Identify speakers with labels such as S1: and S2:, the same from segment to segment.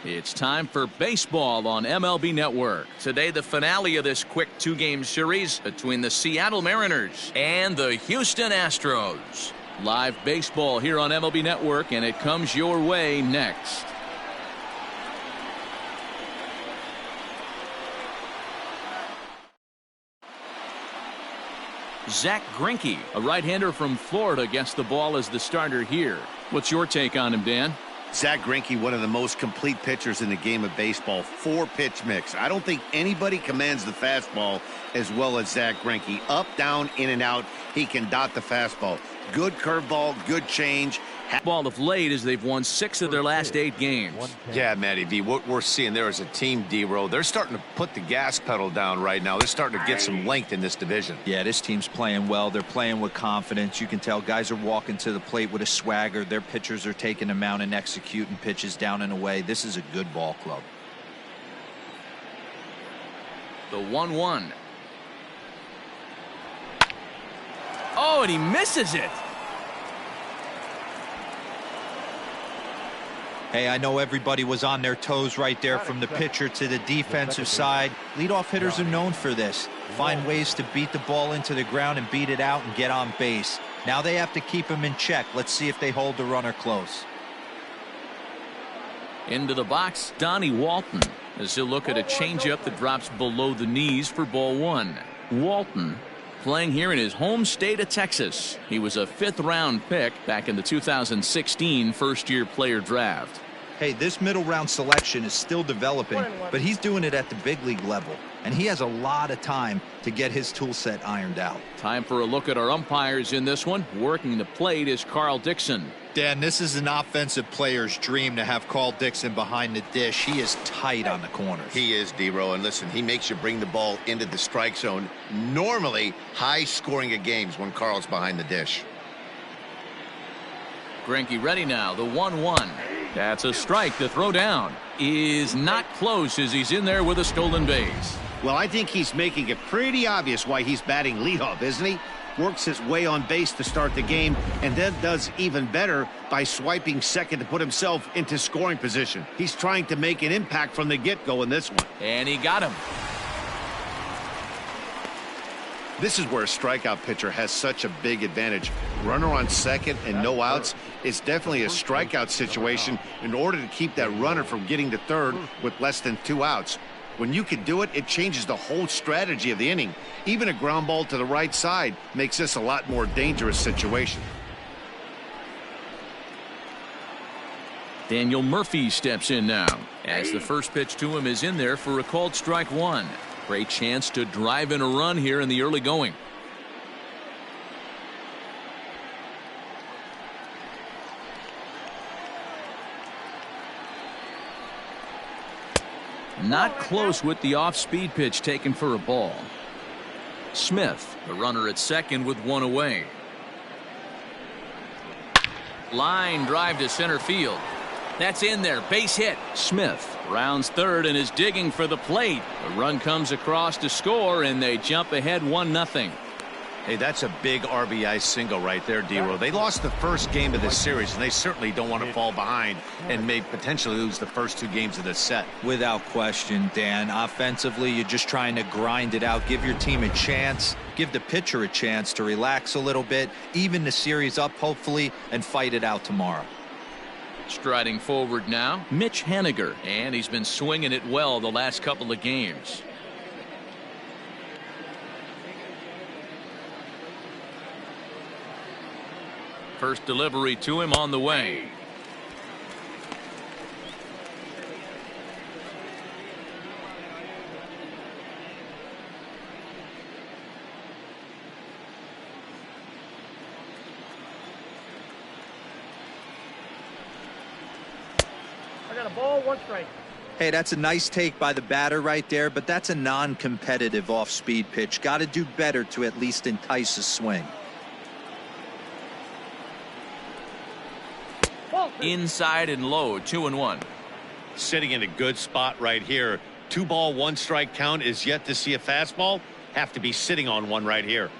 S1: It's time for baseball on MLB Network. Today, the finale of this quick two-game series between the Seattle Mariners and the Houston Astros. Live baseball here on MLB Network, and it comes your way next. Zach Grinky, a right-hander from Florida, gets the ball as the starter here. What's your take on him, Dan?
S2: Zach Grinky, one of the most complete pitchers in the game of baseball. 4-pitch mix. I don't think anybody commands the fastball as well as Zach Grinky. Up, down, in and out. He can dot the fastball. Good curveball, good change.
S1: Ball of late as they've won 6 of their last 8 games.
S3: Yeah, Matty V, what we're seeing there is a team, D-Row. They're starting to put the gas pedal down right now. They're starting to get some length in this division.
S4: Yeah, this team's playing well. They're playing with confidence. You can tell guys are walking to the plate with a swagger. Their pitchers are taking them out and executing pitches down and away. This is a good ball club.
S1: The 1-1. Oh, and he misses it.
S4: Hey, I know everybody was on their toes right there from the pitcher to the defensive side. Leadoff hitters are known for this. Find ways to beat the ball into the ground and beat it out and get on base. Now they have to keep him in check. Let's see if they hold the runner close.
S1: Into the box, Donnie Walton, as he'll look at a changeup that drops below the knees for ball 1. Walton playing here in his home state of Texas. He was a 5th-round pick back in the 2016 first-year player draft.
S4: Hey, this middle round selection is still developing, but he's doing it at the big league level, and he has a lot of time to get his tool set ironed out.
S1: Time for a look at our umpires in this one. Working the plate is Carl Dixon.
S4: Dan, this is an offensive player's dream to have Carl Dixon behind the dish. He is tight on the corners.
S2: He is, D-Row, and listen, he makes you bring the ball into the strike zone. Normally, high scoring of games when Carl's behind the dish.
S1: Grinky ready now, the 1-1. That's a strike. The throw down is not close as he's in there with a stolen base.
S2: Well, I think he's making it pretty obvious why he's batting leadoff, isn't he? Works his way on base to start the game, and then does even better by swiping second to put himself into scoring position. He's trying to make an impact from the get-go in this one.
S1: And he got him.
S2: This is where a strikeout pitcher has such a big advantage. Runner on second and no outs is definitely a strikeout situation in order to keep that runner from getting to third with less than 2 outs. When you can do it, it changes the whole strategy of the inning. Even a ground ball to the right side makes this a lot more dangerous situation.
S1: Daniel Murphy steps in now as the first pitch to him is in there for a called strike 1. Great chance to drive in a run here in the early going. Not close with the off-speed pitch taken for a ball. Smith, the runner at second with 1 away. Line drive to center field. That's in there. Base hit. Smith rounds third and is digging for the plate. The run comes across to score, and they jump ahead 1-0.
S3: Hey, that's a big RBI single right there, D-Row. They lost the first game of this series, and they certainly don't want to fall behind and may potentially lose the first 2 games of this set.
S4: Without question, Dan. Offensively, you're just trying to grind it out. Give your team a chance. Give the pitcher a chance to relax a little bit. Even the series up, hopefully, and fight it out tomorrow.
S1: Striding forward now, Mitch Haniger, and he's been swinging it well the last couple of games. First delivery to him on the way.
S5: I got a ball, 1 strike.
S4: Hey, that's a nice take by the batter right there, but that's a non-competitive off-speed pitch. Got to do better to at least entice a swing.
S1: Inside and low, 2-1.
S2: Sitting in a good spot right here. 2 ball, 1 strike count is yet to see a fastball. Have to be sitting on one right here.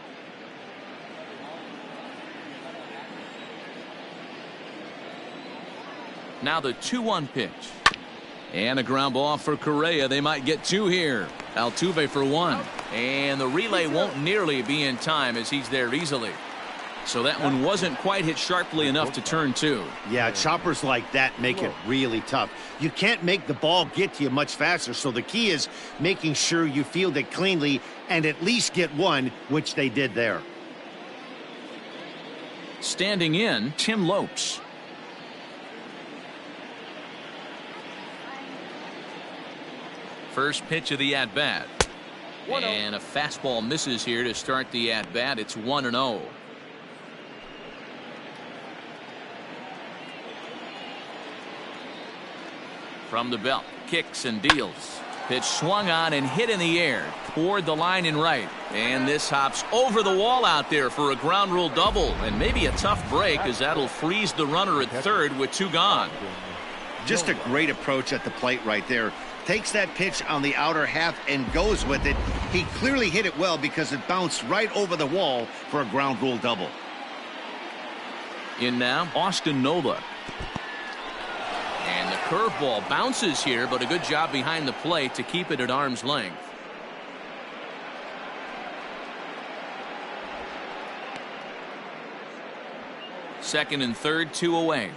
S1: Now the 2-1 pitch. And a ground ball for Correa. They might get 2 here. Altuve for 1. And the relay won't nearly be in time as he's there easily. So that one wasn't quite hit sharply enough to turn 2.
S2: Yeah, choppers like that make it really tough. You can't make the ball get to you much faster, so the key is making sure you field it cleanly and at least get 1, which they did there.
S1: Standing in, Tim Lopes. First pitch of the at-bat. And a fastball misses here to start the at-bat. It's 1-0. From the belt, kicks and deals. Pitch swung on and hit in the air toward the line in right. And this hops over the wall out there for a ground rule double. And maybe a tough break as that'll freeze the runner at third with 2 gone.
S2: Just a great approach at the plate right there. Takes that pitch on the outer half and goes with it. He clearly hit it well because it bounced right over the wall for a ground rule double.
S1: In now, Austin Nola. And the curveball bounces here, but a good job behind the plate to keep it at arm's length. Second and third, 2 away.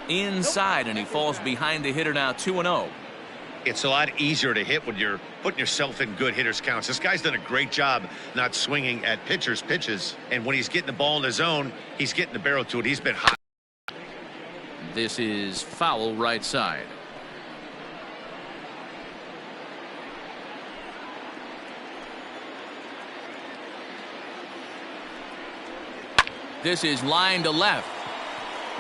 S1: Inside, and he falls behind the hitter now, 2-0.
S3: It's a lot easier to hit when you're putting yourself in good hitters counts. This guy's done a great job not swinging at pitchers' pitches. And when he's getting the ball in the zone, he's getting the barrel to it. He's been hot.
S1: This is foul right side. This is line to left.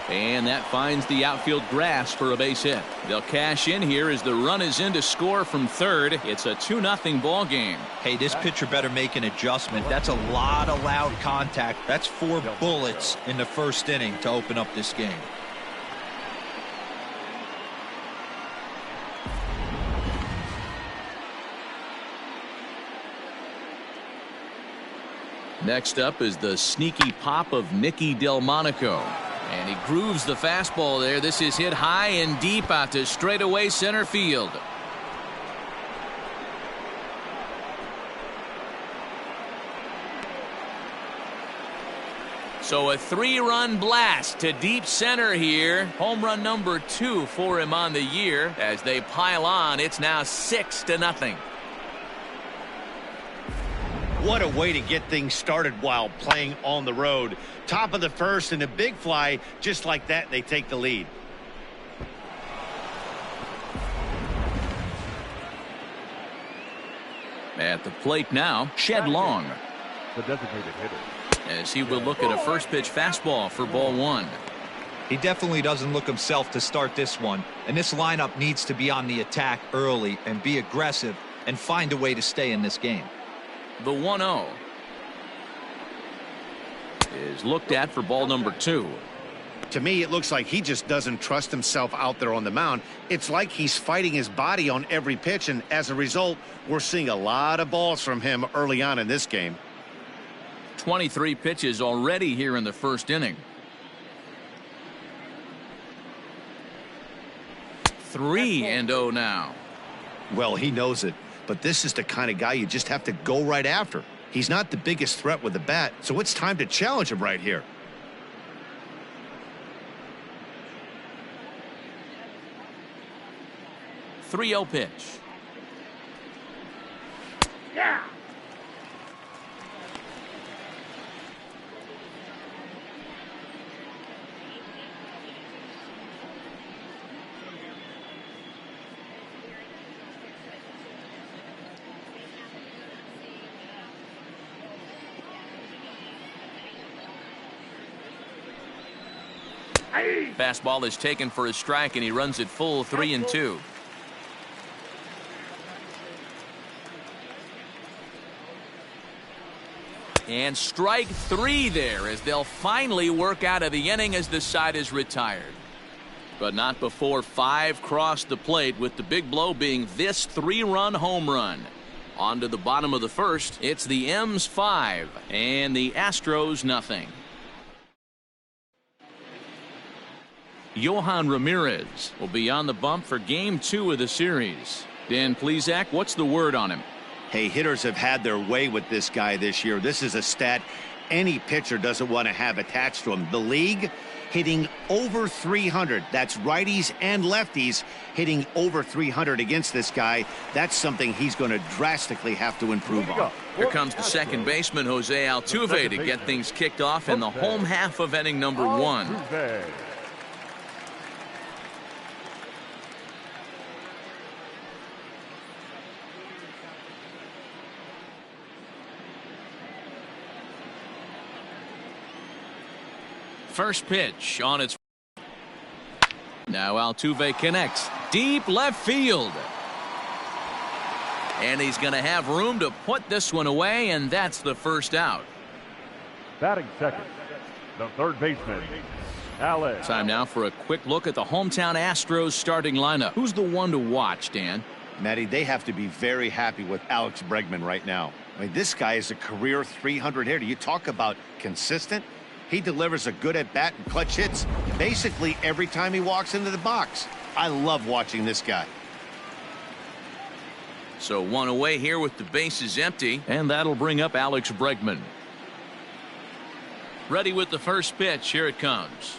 S1: And that finds the outfield grass for a base hit. They'll cash in here as the run is in to score from third. It's a 2-0 ball game.
S4: Hey, this pitcher better make an adjustment. That's a lot of loud contact. That's 4 bullets in the first inning to open up this game.
S1: Next up is the sneaky pop of Nicki Del Monaco. And he grooves the fastball there. This is hit high and deep out to straightaway center field. So a 3-run blast to deep center here. Home run number 2 for him on the year. As they pile on, it's now 6-0.
S2: What a way to get things started while playing on the road. Top of the first and a big fly. Just like that, they take the lead.
S1: At the plate now, Shed Long.
S6: The designated hitter.
S1: As he will look at a first pitch fastball for ball 1.
S4: He definitely doesn't look himself to start this one. And this lineup needs to be on the attack early and be aggressive and find a way to stay in this game.
S1: The 1-0 is looked at for ball number 2.
S2: To me, it looks like he just doesn't trust himself out there on the mound. It's like he's fighting his body on every pitch, and as a result, we're seeing a lot of balls from him early on in this game.
S1: 23 pitches already here in the first inning. 3-0 now.
S2: Well, he knows it. But this is the kind of guy you just have to go right after. He's not the biggest threat with the bat, so it's time to challenge him right here.
S1: .30 pitch.
S5: Yeah.
S1: Fastball is taken for a strike, and he runs it full 3-2. And strike 3 there as they'll finally work out of the inning as the side is retired. But not before 5 cross the plate, with the big blow being this 3-run home run. On to the bottom of the first, it's the M's 5 and the Astros nothing. Johann Ramirez will be on the bump for game 2 of the series. Dan Plesac, what's the word on him?
S2: Hey, hitters have had their way with this guy this year. This is a stat any pitcher doesn't want to have attached to him. The league hitting over 300. That's righties and lefties hitting over 300 against this guy. That's something he's going to drastically have to improve on.
S1: Here comes the second baseman, Jose Altuve, to get things kicked off in the home half of inning number 1. First pitch on its. Now Altuve connects deep left field. And he's going to have room to put this one away, and that's the first out.
S6: Batting second, the third baseman, Alex.
S1: Time now for a quick look at the hometown Astros starting lineup. Who's the one to watch, Dan?
S2: Matty, they have to be very happy with Alex Bregman right now. I mean, this guy is a career 300 hitter. You talk about consistent. He delivers a good at-bat and clutch hits basically every time he walks into the box. I love watching this guy.
S1: So one away here with the bases empty, and that'll bring up Alex Bregman. Ready with the first pitch. Here it comes.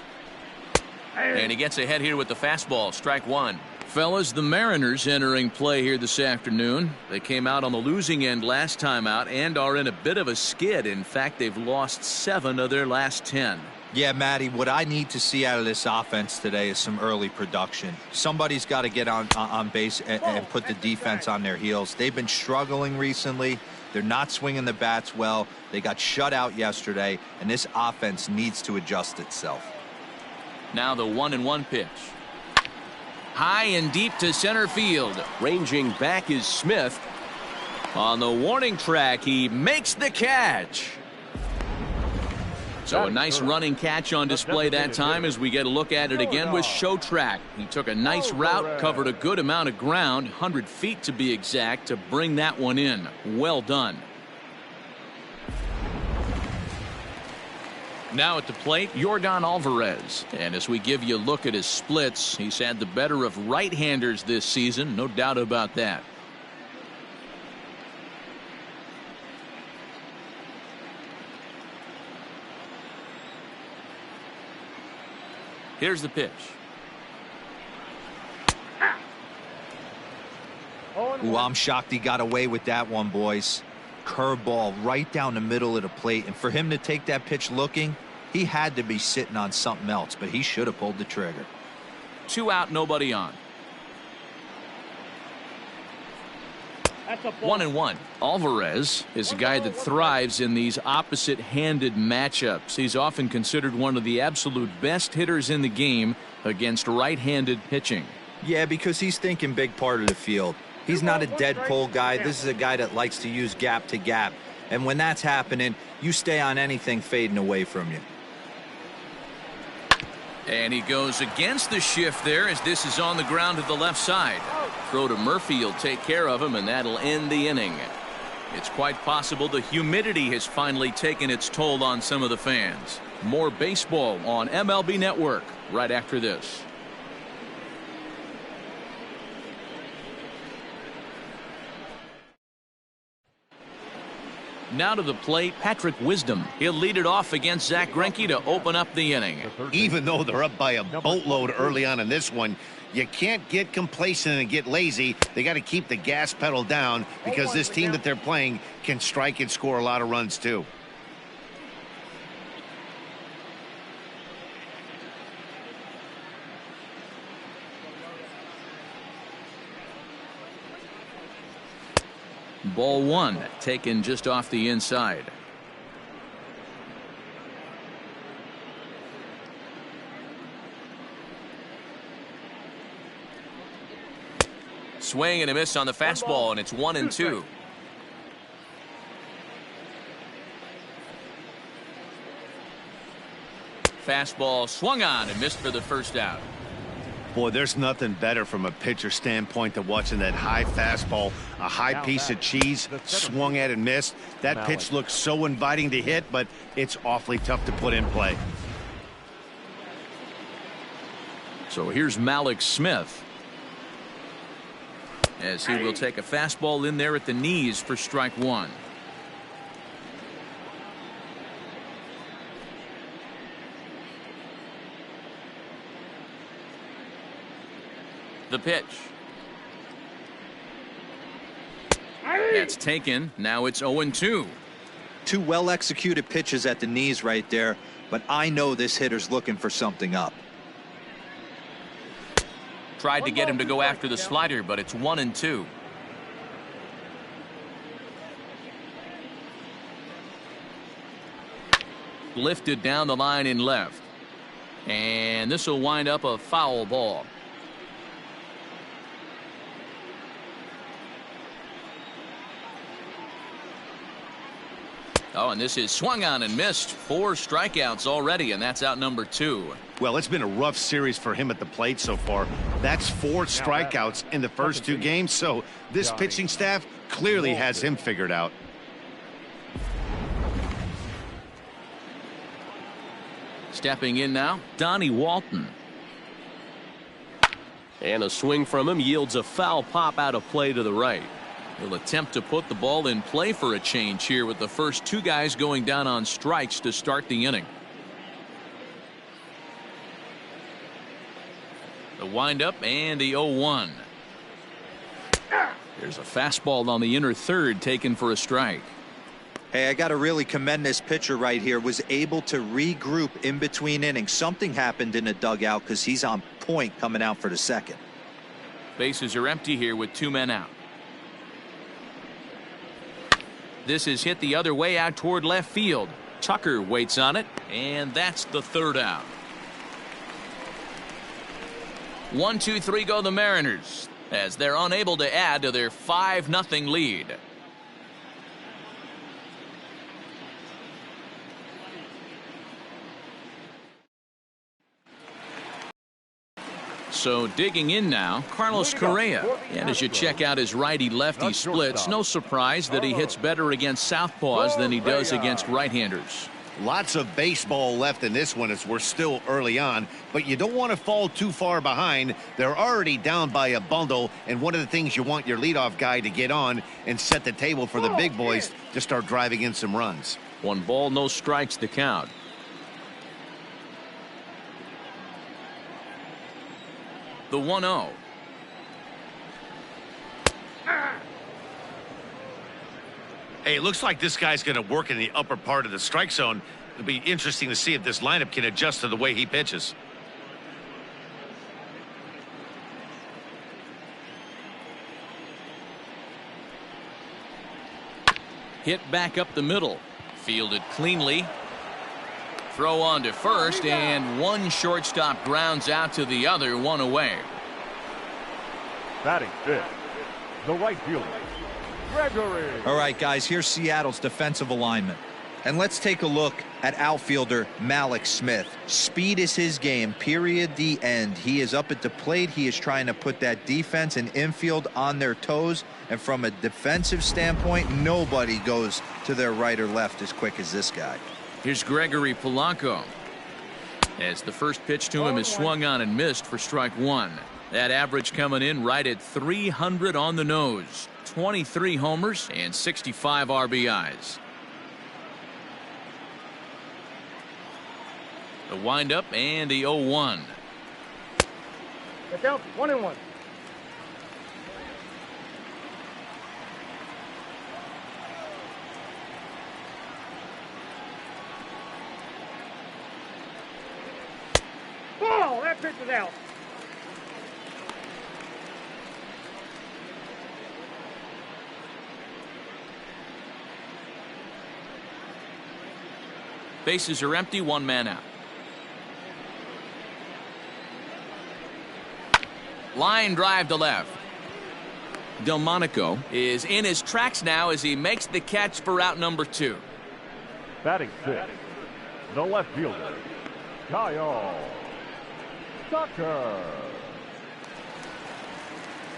S1: And he gets ahead here with the fastball. Strike 1. Fellas, the Mariners entering play here this afternoon. They came out on the losing end last time out and are in a bit of a skid. In fact, they've lost 7 of their last 10.
S4: Yeah, Matty, what I need to see out of this offense today is some early production. Somebody's got to get on base and put the defense on their heels. They've been struggling recently. They're not swinging the bats well. They got shut out yesterday, and this offense needs to adjust itself.
S1: Now the 1-1 pitch. High and deep to center field. Ranging back is Smith. On the warning track, he makes the catch. So a nice running catch on display that time as we get a look at it again with Show Track. He took a nice route, covered a good amount of ground, 100 feet to be exact, to bring that one in. Well done. Now at the plate, Johann Alvarez. And as we give you a look at his splits, he's had the better of right-handers this season, no doubt about that. Here's the pitch.
S4: Ooh, I'm shocked he got away with that one, boys. Curveball right down the middle of the plate, and for him to take that pitch looking, he had to be sitting on something else, but he should have pulled the trigger.
S1: 2 out, nobody on. 1-1. Alvarez is a guy that thrives in these opposite-handed matchups. He's often considered one of the absolute best hitters in the game against right-handed pitching.
S4: Yeah, because he's thinking big part of the field. He's not a dead pull guy. This is a guy that likes to use gap to gap. And when that's happening, you stay on anything fading away from you.
S1: And he goes against the shift there as this is on the ground to the left side. Throw to Murphy will take care of him, and that'll end the inning. It's quite possible the humidity has finally taken its toll on some of the fans. More baseball on MLB Network right after this. Now to the plate, Patrick Wisdom. He'll lead it off against Zach Grinky to open up the inning.
S2: Even though they're up by a boatload early on in this one, you can't get complacent and get lazy. They got to keep the gas pedal down because this team that they're playing can strike and score a lot of runs too.
S1: Ball 1 taken just off the inside. Swing and a miss on the fastball, and it's 1-2. Fastball swung on and missed for the first out.
S2: Boy, there's nothing better from a pitcher standpoint than watching that high fastball, a high piece of cheese, swung at and missed. That pitch looks so inviting to hit, but it's awfully tough to put in play.
S1: So here's Malik Smith, as he will take a fastball in there at the knees for strike one. The pitch. That's taken. Now it's 0-2.
S4: Two well executed pitches at the knees right there, but I know this hitter's looking for something up.
S1: Tried to get him to go after the slider, but it's 1-2. Lifted down the line in left, and this will wind up a foul ball. Oh, and this is swung on and missed. 4 strikeouts already, and that's out number 2.
S2: Well, it's been a rough series for him at the plate so far. That's 4 strikeouts in the first 2 games, so this pitching staff clearly has him figured out.
S1: Stepping in now, Donnie Walton.
S7: And a swing from him yields a foul pop out of play to the right.
S1: He'll attempt to put the ball in play for a change here with the first 2 guys going down on strikes to start the inning. The windup and the 0-1. There's a fastball on the inner third taken for a strike.
S4: Hey, I got to really commend this pitcher right here. Was able to regroup in between innings. Something happened in the dugout because he's on point coming out for the second.
S1: Bases are empty here with 2 men out. This is hit the other way out toward left field. Tucker waits on it, and that's the 3rd out. 1-2-3 go the Mariners, as they're unable to add to their 5-0 lead. So digging in now, Carlos Correa. And as you check out his righty-lefty splits, no surprise that he hits better against southpaws than he does against right-handers.
S2: Lots of baseball left in this one as we're still early on, but you don't want to fall too far behind. They're already down by a bundle, and one of the things you want your leadoff guy to get on and set the table for the big boys to start driving in some runs.
S1: 1 ball, no strikes to count. The 1-0.
S3: Hey, it looks like this guy's going to work in the upper part of the strike zone. It'll be interesting to see if this lineup can adjust to the way he pitches.
S1: Hit back up the middle. Fielded cleanly. Throw on to first, and 1 shortstop grounds out to the other, 1 away.
S6: Batting 5th, the right fielder, Gregory.
S4: All right, guys, here's Seattle's defensive alignment. And let's take a look at outfielder Malik Smith. Speed is his game, period, the end. He is up at the plate. He is trying to put that defense and infield on their toes. And from a defensive standpoint, nobody goes to their right or left as quick as this guy.
S1: Here's Gregory Polanco, as the first pitch to him is swung on and missed for strike 1. That average coming in right at 300 on the nose. 23 homers and 65 RBIs. The windup and the 0-1.
S5: Look out, 1-1. Oh, that pitch is out.
S1: Bases are empty, 1 man out. Line drive to left. Del Monaco is in his tracks now as he makes the catch for out number 2.
S6: Batting 6th, the left fielder, Kyle Tucker.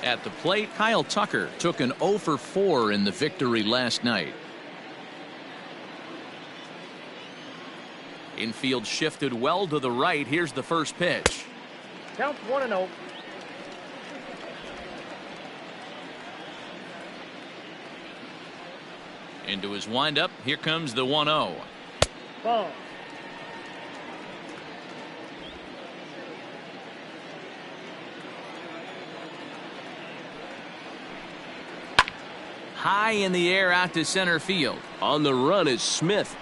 S1: At the plate, Kyle Tucker took an 0 for 4 in the victory last night. Infield shifted well to the right. Here's the first pitch.
S5: Count 1-0.
S1: Into his windup. Here comes the 1-0.
S5: Ball.
S1: High in the air out to center field.
S7: On the run is Smith.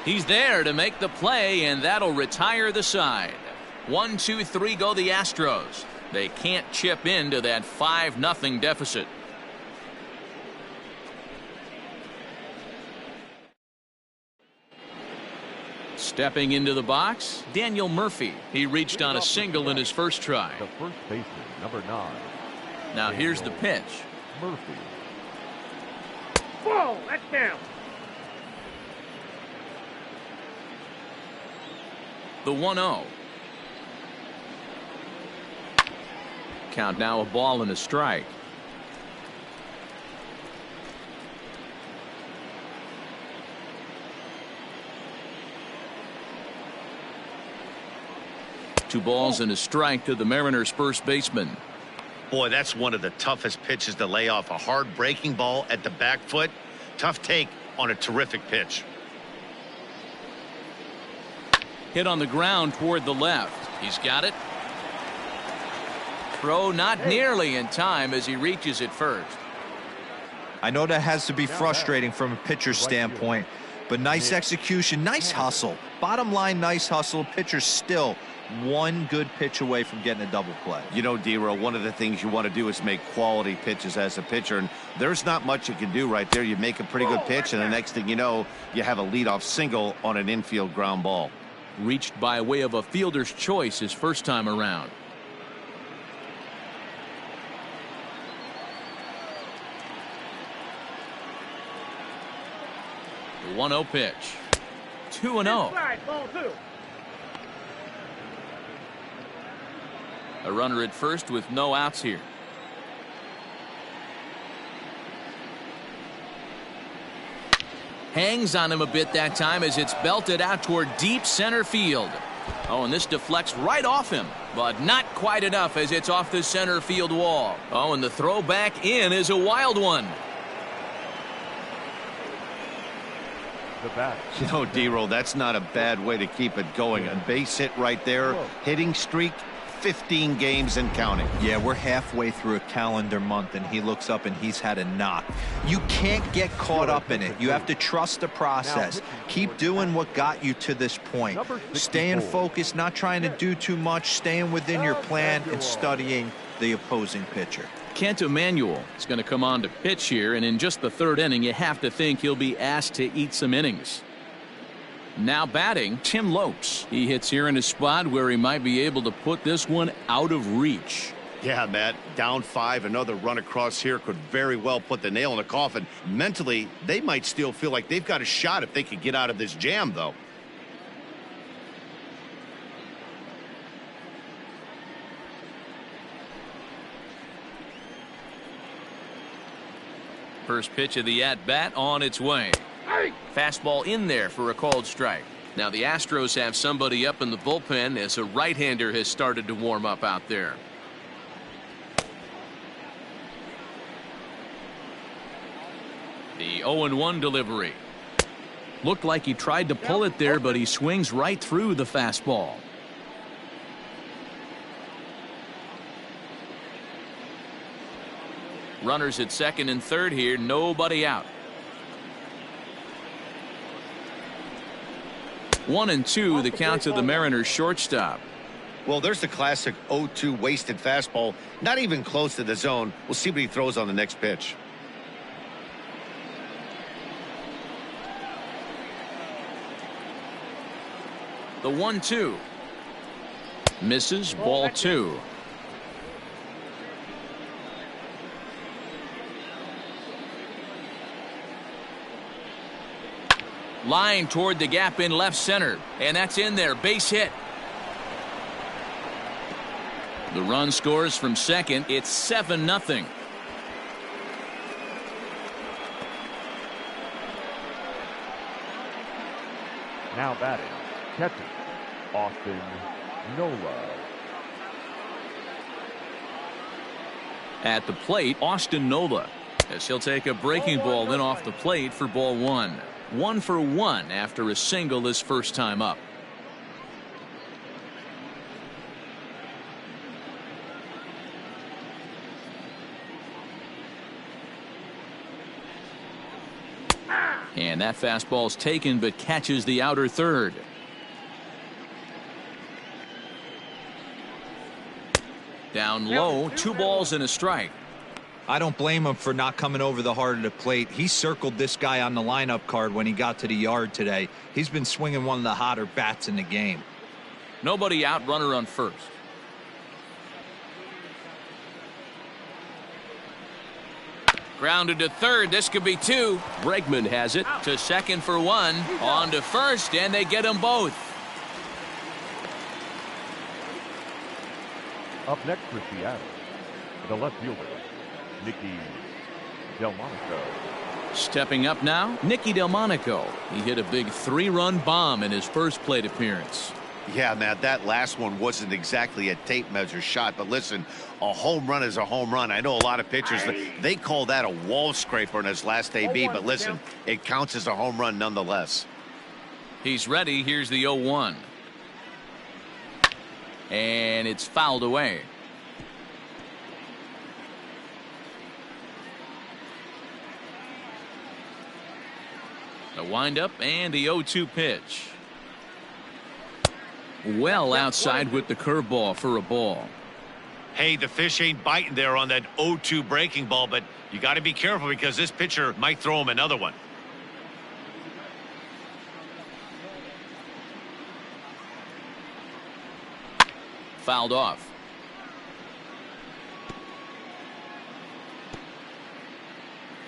S1: He's there to make the play, and that'll retire the side. 1-2-3 go the Astros. They can't chip into that 5-0 deficit. Stepping into the box, Daniel Murphy. He reached on a single in his first try.
S6: The first baseman, number 9.
S1: Now here's the pitch.
S6: Murphy.
S5: Ball. That's down.
S1: The 1-0. Count now a ball and a strike. Two balls and a strike to the Mariners' first baseman.
S3: Boy, that's one of the toughest pitches to lay off. A hard breaking ball at the back foot. Tough take on a terrific pitch.
S1: Hit on the ground toward the left. He's got it. Throw not nearly in time as he reaches it first.
S4: I know that has to be frustrating from a pitcher's standpoint, but nice execution, nice hustle. Bottom line, nice hustle. Pitcher's still one good pitch away from getting a double play.
S2: You know, D-Row, one of the things you want to do is make quality pitches as a pitcher, and there's not much you can do right there. You make a pretty good pitch, and the next thing you know, you have a leadoff single on an infield ground ball.
S1: Reached by way of a fielder's choice his first time around. The 1-0 pitch. 2-0.
S5: Ball 2.
S1: A runner at first with no outs here. Hangs on him a bit that time as it's belted out toward deep center field. Oh, and this deflects right off him, but not quite enough as it's off the center field wall. Oh, and the throw back in is a wild one.
S6: The bat.
S2: You know, D-Row, that's not a bad way to keep it going. A base hit right there. Hitting streak, 15 games and counting.
S4: Yeah, we're halfway through a calendar month, and he looks up and he's had a knock. You can't get caught up in it. You have to trust the process. Keep doing what got you to this point. Staying focused, not trying to do too much, staying within your plan, and studying the opposing pitcher.
S1: Kent Emanuel is going to come on to pitch here, and in just the third inning, you have to think he'll be asked to eat some innings. Now batting, Tim Lopes. He hits here in a spot where he might be able to put this one out of reach.
S2: Yeah, Matt, down 5, another run across here could very well put the nail in the coffin. Mentally, they might still feel like they've got a shot if they could get out of this jam, though.
S1: First pitch of the at-bat on its way. Fastball in there for a called strike. Now the Astros have somebody up in the bullpen as a right-hander has started to warm up out there. The 0-1 delivery. Looked like he tried to pull it there, but he swings right through the fastball. Runners at second and third here, nobody out. 1-2 the count to the Mariners shortstop.
S3: Well, there's the classic 0-2 wasted fastball, not even close to the zone. We'll see what he throws on the next pitch.
S1: The 1-2 misses, ball 2. Line toward the gap in left center, and that's in there. Base hit. The run scores from second. It's 7-0.
S6: Now batting, catcher, Austin Nola.
S1: At the plate, Austin Nola, as he'll take a breaking ball in off the plate for ball one. 1 for 1 after a single his first time up. And that fastball's taken but catches the outer third. Down low, 2 balls and a strike.
S4: I don't blame him for not coming over the heart of the plate. He circled this guy on the lineup card when he got to the yard today. He's been swinging one of the hotter bats in the game.
S1: Nobody out, runner on first. Grounded to third. This could be 2.
S7: Bregman has it.
S1: To second for 1. On to first, and they get them both.
S6: Up next for Seattle, the left fielder, Nicki Del Monaco.
S1: Stepping up now, Nicki Del Monaco. He hit a big 3-run bomb in his first plate appearance.
S2: Yeah, man, that last one wasn't exactly a tape measure shot, but listen, a home run is a home run. I know a lot of pitchers, they call that a wall scraper in his last AB, but listen, it counts as a home run nonetheless.
S1: He's ready. Here's the 0-1. And it's fouled away. The windup and the 0-2 pitch. Well outside with the curveball for a ball.
S3: Hey, the fish ain't biting there on that 0-2 breaking ball, but you got to be careful because this pitcher might throw him another one.
S1: Fouled off.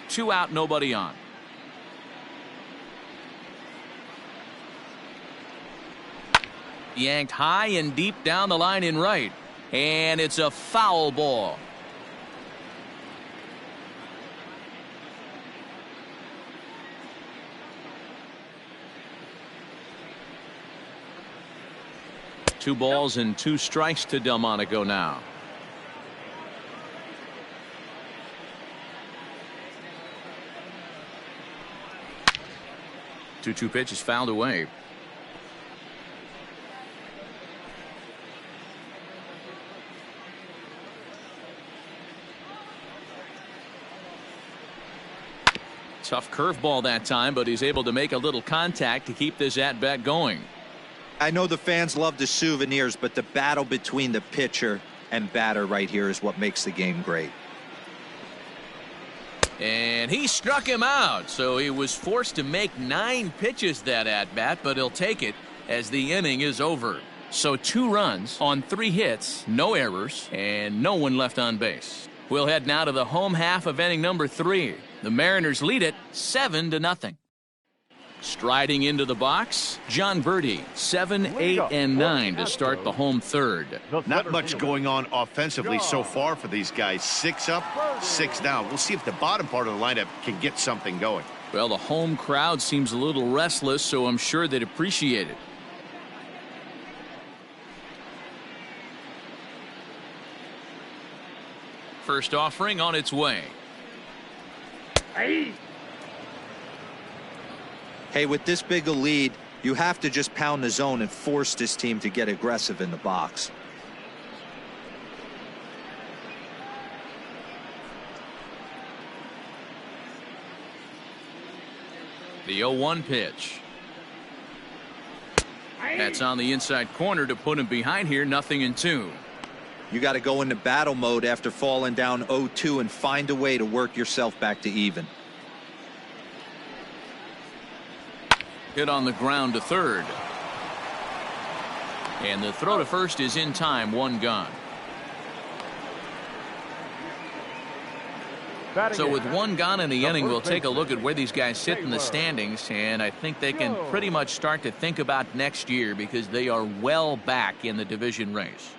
S1: Two out, nobody on. Yanked high and deep down the line in right. And it's a foul ball. Two balls and 2 strikes to Del Monaco now. Two pitch is fouled away. Tough curveball that time, but he's able to make a little contact to keep this at bat going.
S4: I know the fans love the souvenirs, but the battle between the pitcher and batter right here is what makes the game great.
S1: And he struck him out, so he was forced to make 9 pitches that at bat, but he'll take it as the inning is over. So 2 runs on 3 hits, no errors, and no one left on base. We'll head now to the home half of inning number 3. The Mariners lead it 7-0. Striding into the box, John Birdie, 7, 8, and 9 to start the home third.
S2: Not much going on offensively so far for these guys. 6 up, 6 down. We'll see if the bottom part of the lineup can get something going.
S1: Well, the home crowd seems a little restless, so I'm sure they'd appreciate it. First offering on its way.
S4: Hey, with this big a lead, you have to just pound the zone and force this team to get aggressive in the box.
S1: The 0-1 pitch. That's on the inside corner to put him behind here. 0-2.
S4: You got to go into battle mode after falling down 0-2 and find a way to work yourself back to even.
S1: Hit on the ground to third. And the throw to first is in time. 1 gone. So with 1 gone in the inning, we'll take a look at where these guys sit in the standings, and I think they can pretty much start to think about next year because they are well back in the division race.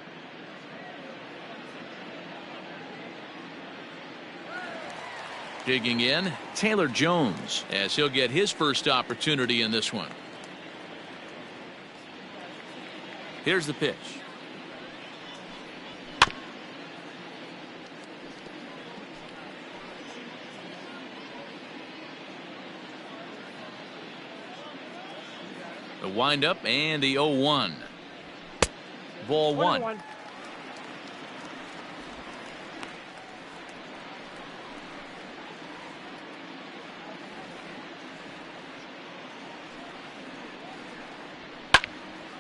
S1: Digging in, Taylor Jones, as he'll get his first opportunity in this one. Here's the pitch. The windup and the 0-1. Ball one.
S5: 21.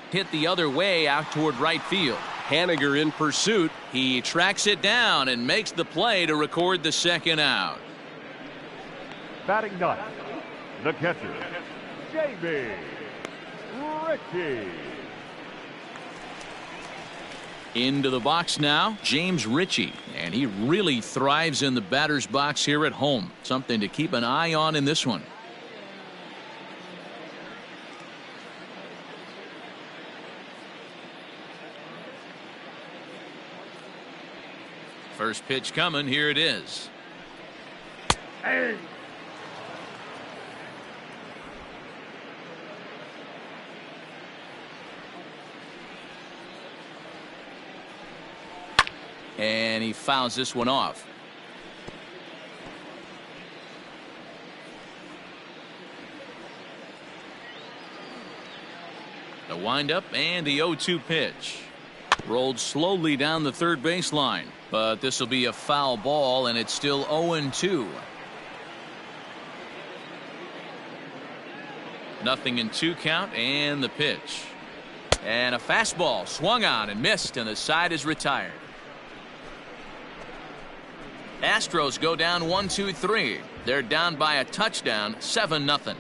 S1: Hit the other way out toward right field.
S7: Haniger in pursuit.
S1: He tracks it down and makes the play to record the second out.
S6: Batting ninth, the catcher, J.B. Ritchie.
S1: Into the box now, James Ritchie, and he really thrives in the batter's box here at home. Something to keep an eye on in this one. First pitch coming. Here it is.
S5: Hey.
S1: And he fouls this one off. The windup and the 0-2 pitch. Rolled slowly down the third baseline, but this will be a foul ball, and it's still 0-2. Nothing in 2 count, and the pitch. And a fastball swung on and missed, and the side is retired. Astros go down 1-2-3. They're down by a touchdown, 7-0.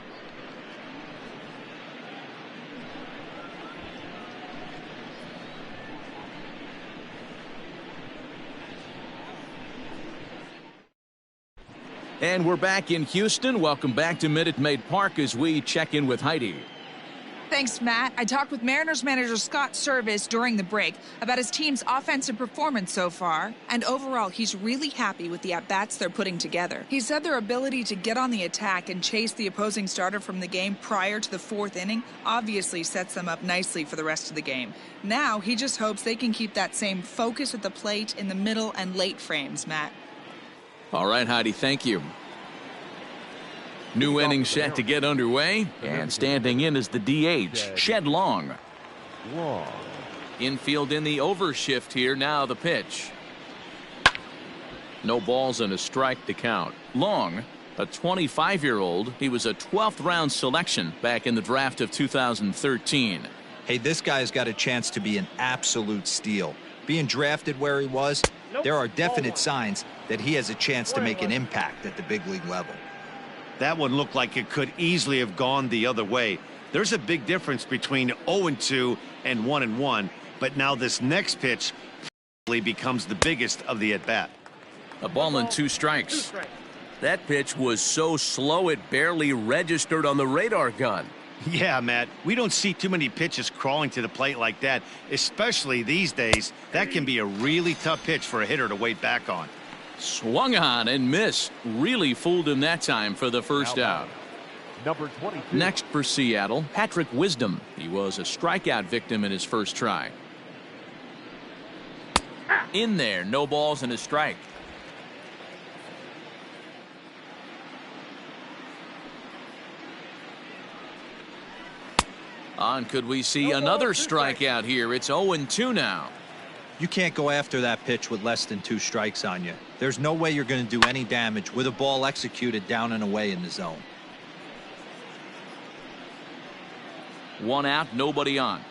S1: And we're back in Houston. Welcome back to Minute Maid Park as we check in with Heidi.
S8: Thanks, Matt. I talked with Mariners manager Scott Service during the break about his team's offensive performance so far, and overall he's really happy with the at-bats they're putting together. He said their ability to get on the attack and chase the opposing starter from the game prior to the 4th inning obviously sets them up nicely for the rest of the game. Now he just hopes they can keep that same focus at the plate in the middle and late frames, Matt.
S1: All right, Heidi, thank you. New inning set to get underway, and standing in is the DH, Shed Long. Infield in the overshift here. Now the pitch. No balls and a strike to count. Long, a 25-year-old. He was a 12th round selection back in the draft of 2013.
S4: Hey, this guy's got a chance to be an absolute steal. Being drafted where he was, there are definite signs that he has a chance to make an impact at the big league level.
S2: That one looked like it could easily have gone the other way. There's a big difference between 0-2 and 1-1, but now this next pitch becomes the biggest of the at-bat.
S1: A ball and 2 strikes. That pitch was so slow it barely registered on the radar gun.
S2: Yeah, Matt, we don't see too many pitches crawling to the plate like that, especially these days. That can be a really tough pitch for a hitter to wait back on.
S1: Swung on and missed. Really fooled him that time for the first out.
S6: Number 22.
S1: Next for Seattle, Patrick Wisdom. He was a strikeout victim in his first try. In there, no balls and a strike. On, could we see another strikeout here? It's 0-2 now.
S4: You can't go after that pitch with less than 2 strikes on you. There's no way you're going to do any damage with a ball executed down and away in the zone.
S1: 1 out, nobody on.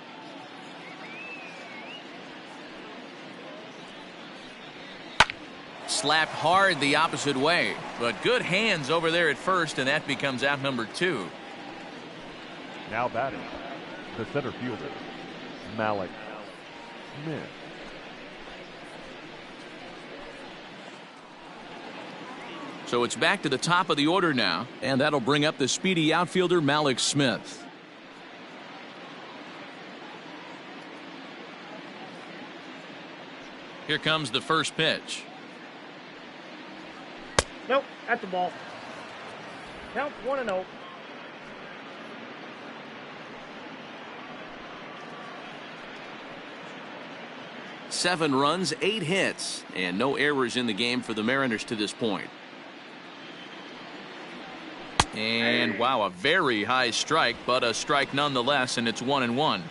S1: Slapped hard the opposite way, but good hands over there at first, and that becomes out number 2.
S6: Now batting, the center fielder, Malik Smith.
S1: So it's back to the top of the order now, and that'll bring up the speedy outfielder Malik Smith. Here comes the first pitch.
S5: Nope, at the ball. Count 1-0.
S1: Seven runs, 8 hits, and no errors in the game for the Mariners to this point. And wow, a very high strike, but a strike nonetheless, and it's 1-1.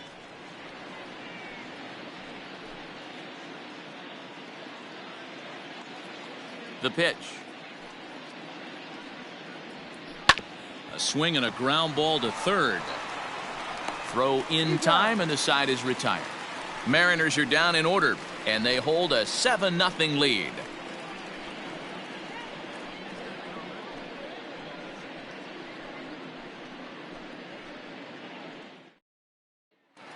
S1: The pitch. A swing and a ground ball to third. Throw in time, and the side is retired. Mariners are down in order, and they hold a 7-0 lead.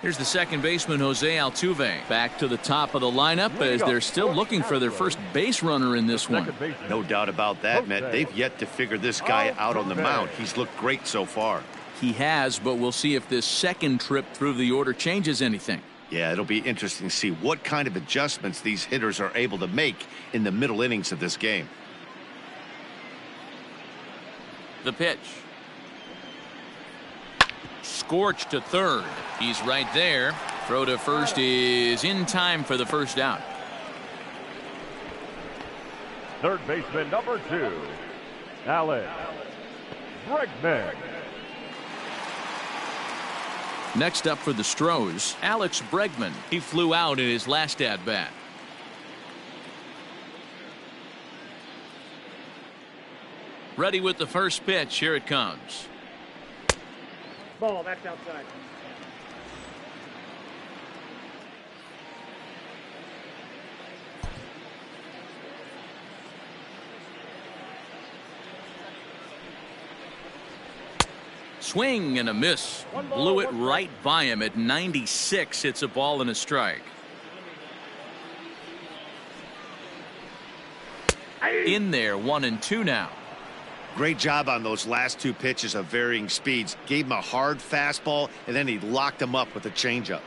S1: Here's the second baseman, Jose Altuve, back to the top of the lineup as they're still looking for their first base runner in this one.
S2: No doubt about that, Matt. They've yet to figure this guy out on the mound. He's looked great so far.
S1: He has, but we'll see if this second trip through the order changes anything.
S2: Yeah, it'll be interesting to see what kind of adjustments these hitters are able to make in the middle innings of this game.
S1: The pitch. Scorched to third. He's right there. Throw to first is in time for the first out.
S6: Third baseman number 2, Alex Bregman.
S1: Next up for the Astros, Alex Bregman. He flew out in his last at-bat. Ready with the first pitch. Here it comes.
S5: Ball, that's outside.
S1: Swing and a miss. Blew it right by him at 96. It's a ball and a strike. In there, 1-2 now.
S2: Great job on those last two pitches of varying speeds. Gave him a hard fastball, and then he locked him up with a changeup.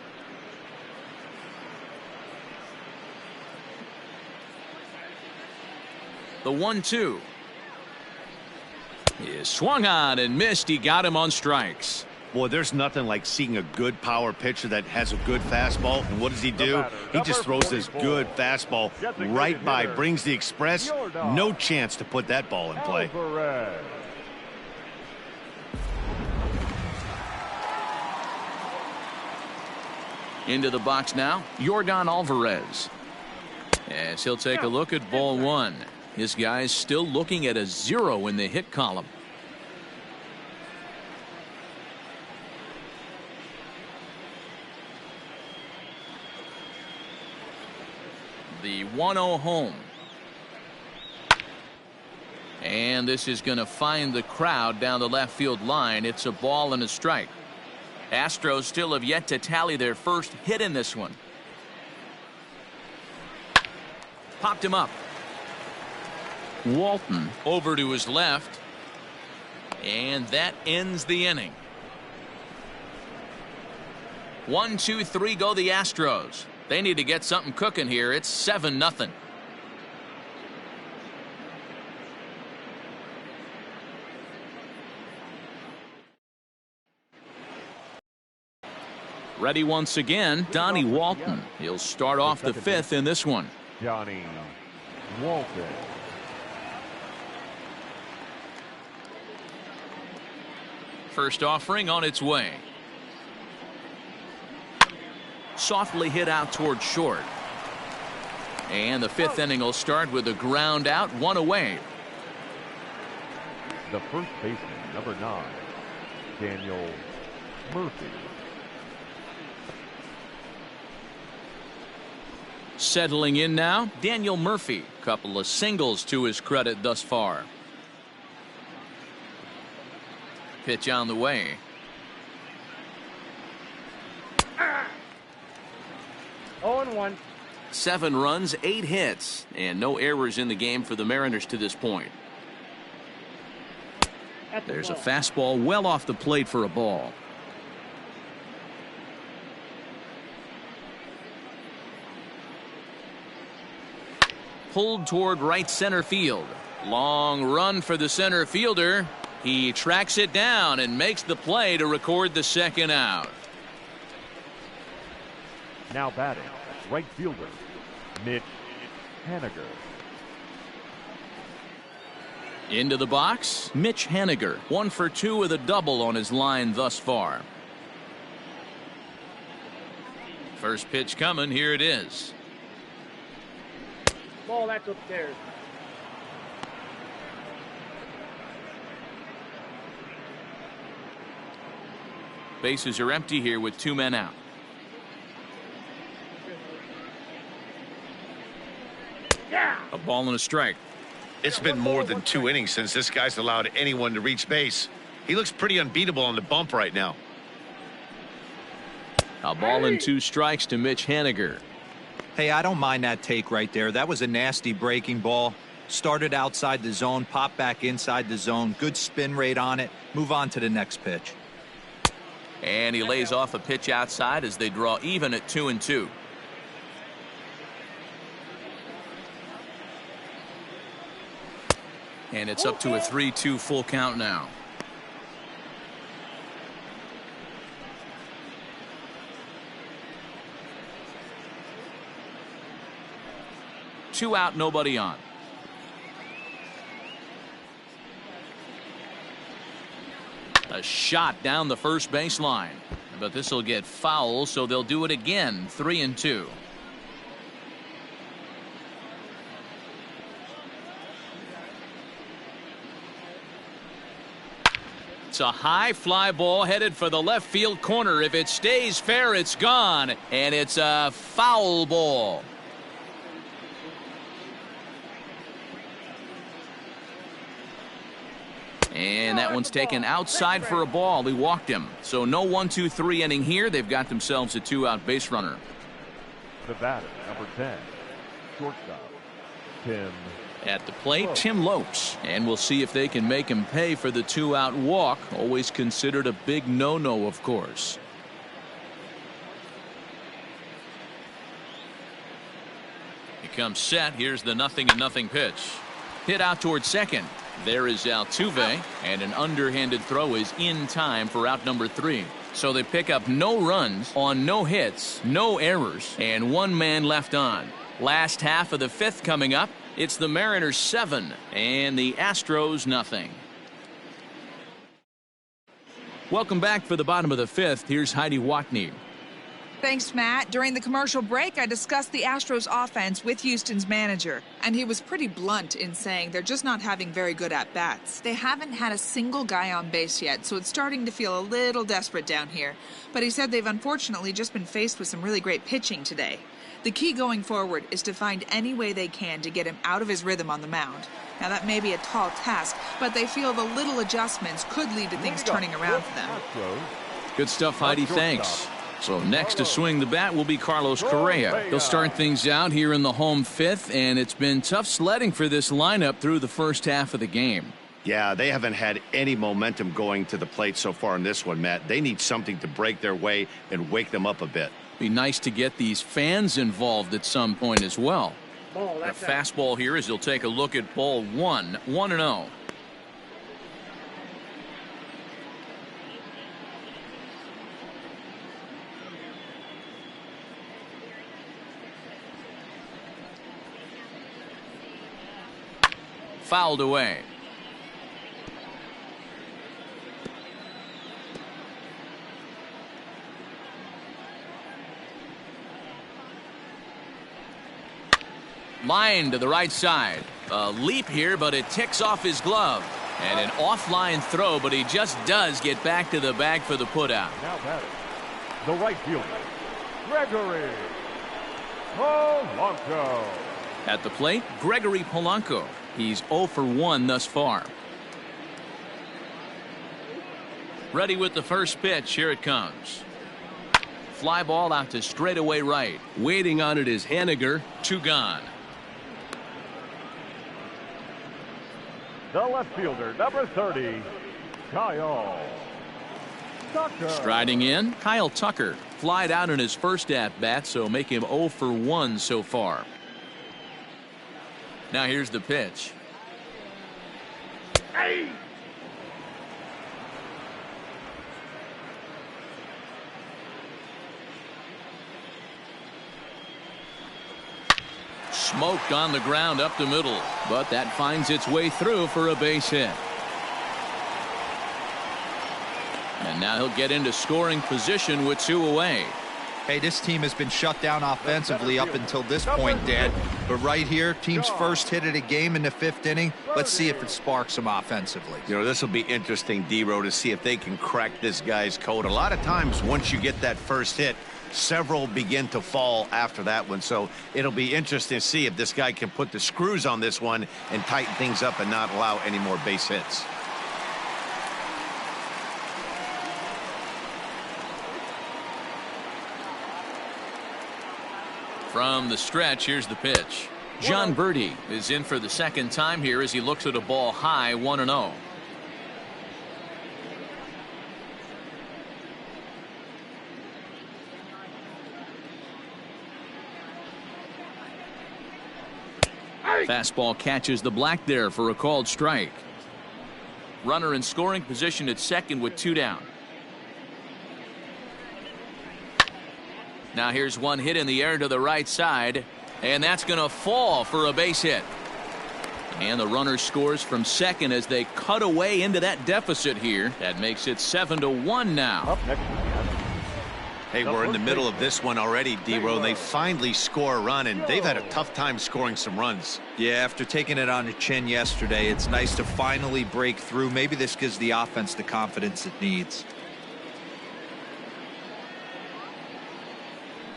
S1: The 1-2 is swung on and missed. He got him on strikes.
S2: Boy, there's nothing like seeing a good power pitcher that has a good fastball. And what does he do? He just throws this good fastball right by, brings the express. No chance to put that ball in play.
S6: Alvarez.
S1: Into the box now, Johann Alvarez. As he'll take a look at ball one. His guy's still looking at a 0 in the hit column. The 1-0 home. And this is going to find the crowd down the left field line. It's a ball and a strike. Astros still have yet to tally their first hit in this one. Popped him up. Walton over to his left. And that ends the inning. 1, 2, 3 go the Astros. They need to get something cooking here. It's 7-0. Ready once again, Donnie Walton. He'll start off the 5th in this one.
S6: Donnie Walton.
S1: First offering on its way. Softly hit out toward short. And the 5th inning will start with a ground out, 1 away.
S6: The first baseman, number 9, Daniel Murphy.
S1: Settling in now, Daniel Murphy. Couple of singles to his credit thus far. Pitch on the way.
S5: Oh, and 1.
S1: 7 runs, 8 hits, and no errors in the game for the Mariners to this point. There's a fastball well off the plate for a ball. Pulled toward right center field. Long run for the center fielder. He tracks it down and makes the play to record the second out.
S6: Now batting, right fielder, Mitch Haniger.
S1: Into the box, Mitch Haniger. 1 for 2 with a double on his line thus far. First pitch coming. Here it is.
S5: Ball, that's upstairs.
S1: Bases are empty here with 2 men out.
S5: Yeah.
S1: A ball and a strike.
S3: It's been more than 2 innings since this guy's allowed anyone to reach base. He looks pretty unbeatable on the bump right now.
S1: A ball and 2 strikes to Mitch Haniger.
S4: Hey, I don't mind that take right there. That was a nasty breaking ball. Started outside the zone, popped back inside the zone. Good spin rate on it. Move on to the next pitch.
S1: And he lays off a pitch outside as they draw even at 2-2. And it's up to a 3-2 full count now. Two out, nobody on. A shot down the first baseline, but this will get foul, so they'll do it again. 3-2. It's a high fly ball headed for the left field corner. If it stays fair, it's gone, and it's a foul ball. And that one's taken outside for a ball. He walked him. So no 1-2-3 inning here. They've got themselves a 2-out base runner.
S6: The batter, number 10, shortstop, Tim.
S1: At the plate, Tim Lopes. And we'll see if they can make him pay for the 2-out walk. Always considered a big no-no, of course. He comes set. Here's the 0-0 pitch. Hit out towards second. There is Altuve, and an underhanded throw is in time for out number 3. So they pick up no runs on no hits, no errors, and 1 man left on. Last half of the 5th coming up. It's the Mariners 7 and the Astros nothing. Welcome back for the bottom of the 5th. Here's Heidi Watney.
S8: Thanks, Matt. During the commercial break, I discussed the Astros offense with Houston's manager, and he was pretty blunt in saying they're just not having very good at-bats. They haven't had a single guy on base yet, so it's starting to feel a little desperate down here. But he said they've unfortunately just been faced with some really great pitching today. The key going forward is to find any way they can to get him out of his rhythm on the mound. Now, that may be a tall task, but they feel the little adjustments could lead to things turning around for them.
S1: Good stuff, Heidi. Thanks. So next to swing the bat will be Carlos Correa. He'll start things out here in the home 5th, and it's been tough sledding for this lineup through the first half of the game.
S2: Yeah, they haven't had any momentum going to the plate so far in this one, Matt. They need something to break their way and wake them up a bit.
S1: Be nice to get these fans involved at some point as well.
S5: Ball,
S1: A
S5: that's
S1: fastball here as he'll take a look at ball 1, 1-0. Fouled away. Line to the right side. A leap here, but it ticks off his glove. And an offline throw, but he just does get back to the bag for the putout.
S6: Now batting, the right fielder, Gregory Polanco.
S1: At the plate, Gregory Polanco. He's 0 for 1 thus far. Ready with the first pitch. Here it comes. Fly ball out to straightaway right. Waiting on it is Haniger. 2 gone.
S6: The left fielder, number 30, Kyle Tucker.
S1: Striding in, Kyle Tucker. Flied out in his first at-bat, so make him 0 for 1 so far. Now here's the pitch.
S5: Hey!
S1: Smoked on the ground up the middle, but that finds its way through for a base hit. And now he'll get into scoring position with 2 away.
S4: Hey, this team has been shut down offensively up until this point, Dad. But right here, team's first hit of the game in the 5th inning. Let's see if it sparks them offensively.
S3: You know, this will be interesting, D-Row, to see if they can crack this guy's code. A lot of times, once you get that first hit, several begin to fall after that one. So it'll be interesting to see if this guy can put the screws on this one and tighten things up and not allow any more base hits.
S1: From the stretch, here's the pitch. John Birdie is in for the 2nd time here as he looks at a ball high, 1-0. Fastball catches the black there for a called strike. Runner in scoring position at 2nd with 2 down. Now here's one hit in the air to the right side, and that's going to fall for a base hit. And the runner scores from 2nd as they cut away into that deficit here. That makes it 7-1 now.
S6: Up next,
S3: Hey, we're in the middle of this one already, D-Row. They finally score a run, and they've had a tough time scoring some runs.
S4: Yeah, after taking it on the chin yesterday, it's nice to finally break through. Maybe this gives the offense the confidence it needs.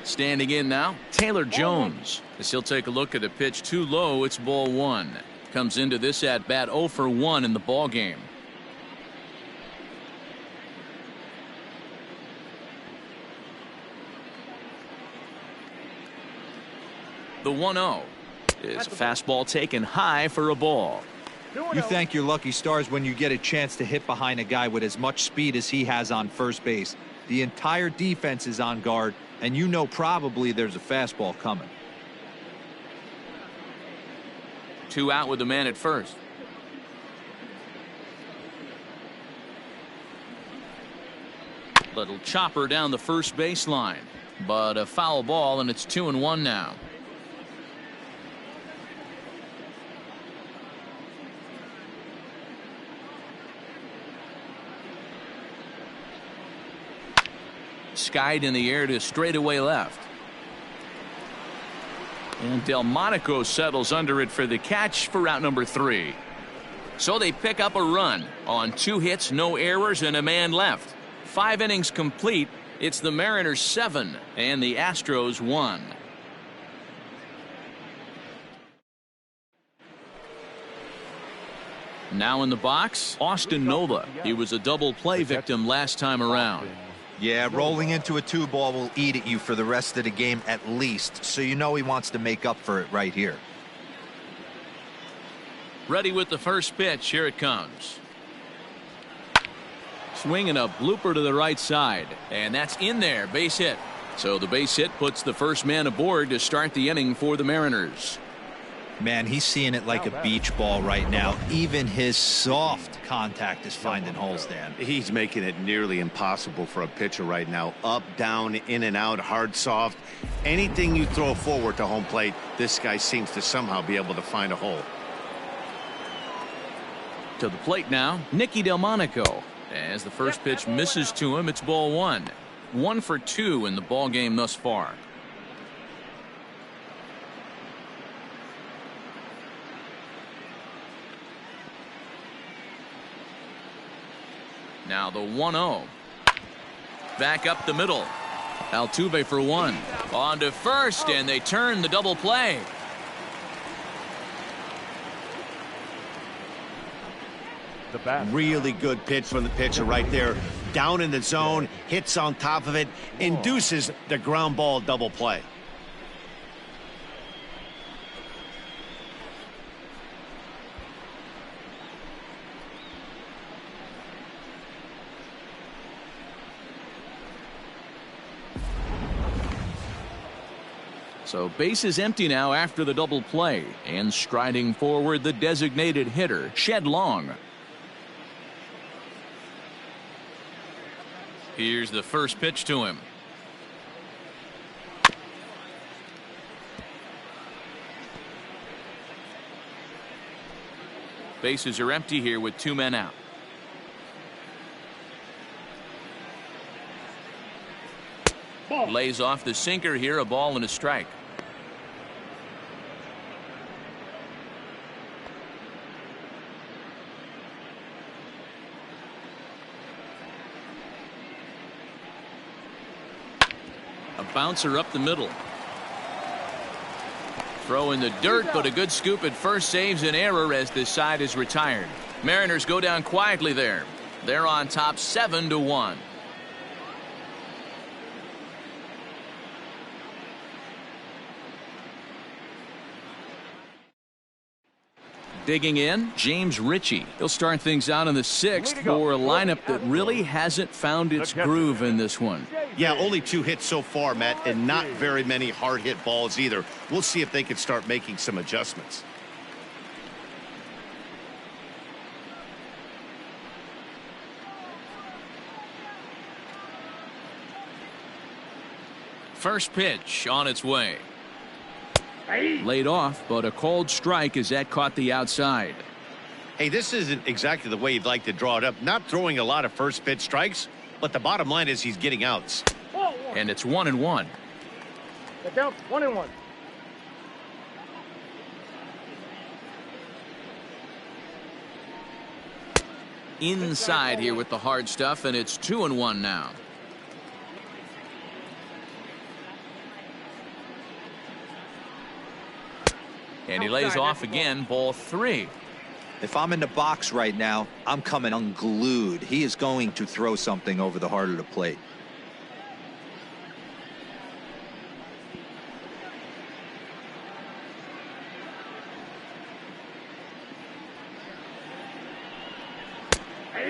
S1: Standing in now, Taylor Jones, as he'll take a look at a pitch too low. It's ball 1. Comes into this at bat 0 for 1 in the ball game. The 1-0 is a fastball taken high for a ball.
S4: You thank your lucky stars when you get a chance to hit behind a guy with as much speed as he has on first base. The entire defense is on guard, and you know probably there's a fastball coming.
S1: 2 out with the man at first. Little chopper down the first baseline, but a foul ball, and it's 2-1 now. Skied in the air to straightaway left. And Del Monaco settles under it for the catch for out number 3. So they pick up a run on 2 hits, no errors, and a man left. 5 innings complete. It's the Mariners 7 and the Astros 1. Now in the box, Austin Nova. He was a double play victim last time around.
S4: Yeah, rolling into a 2-ball will eat at you for the rest of the game at least, so you know he wants to make up for it right here.
S1: Ready with the first pitch. Here it comes. Swinging a blooper to the right side, and that's in there. Base hit. So the base hit puts the first man aboard to start the inning for the Mariners.
S4: Man, he's seeing it like a beach ball right now. Even his soft contact is finding holes, Dan.
S3: He's making it nearly impossible for a pitcher right now. Up, down, in and out, hard, soft. Anything you throw forward to home plate, this guy seems to somehow be able to find a hole.
S1: To the plate now, Nicki Del Monaco. As the first pitch misses to him, it's ball 1. 1 for 2 in the ball game thus far. Now the 1-0. Back up the middle. Altuve for 1. On to first, and they turn the double play.
S6: The bat.
S3: Really good pitch from the pitcher right there. Down in the zone, hits on top of it, induces the ground ball double play.
S1: So base is empty now after the double play, and striding forward the designated hitter, Shed Long. Here's the first pitch to him. Bases are empty here with 2 men out. Lays off the sinker here, a ball and a strike. A bouncer up the middle. Throw in the dirt, but a good scoop at first saves an error as this side is retired. Mariners go down quietly there. They're on top 7-1. Digging in, James Ritchie. He'll start things out in the 6th for a lineup that really hasn't found its groove in this one.
S2: Yeah, only 2 hits so far, Matt, and not very many hard hit balls either. We'll see if they can start making some adjustments.
S1: First pitch on its way. Laid off, but a called strike as that caught the outside.
S2: Hey, this isn't exactly the way you'd like to draw it up. Not throwing a lot of first pitch strikes, but the bottom line is he's getting outs.
S1: And it's 1-1.
S5: Get down, 1-1.
S1: Inside here with the hard stuff, and it's 2-1 now. And he lays off again, ball 3.
S4: If I'm in the box right now, I'm coming unglued. He is going to throw something over the heart of the plate.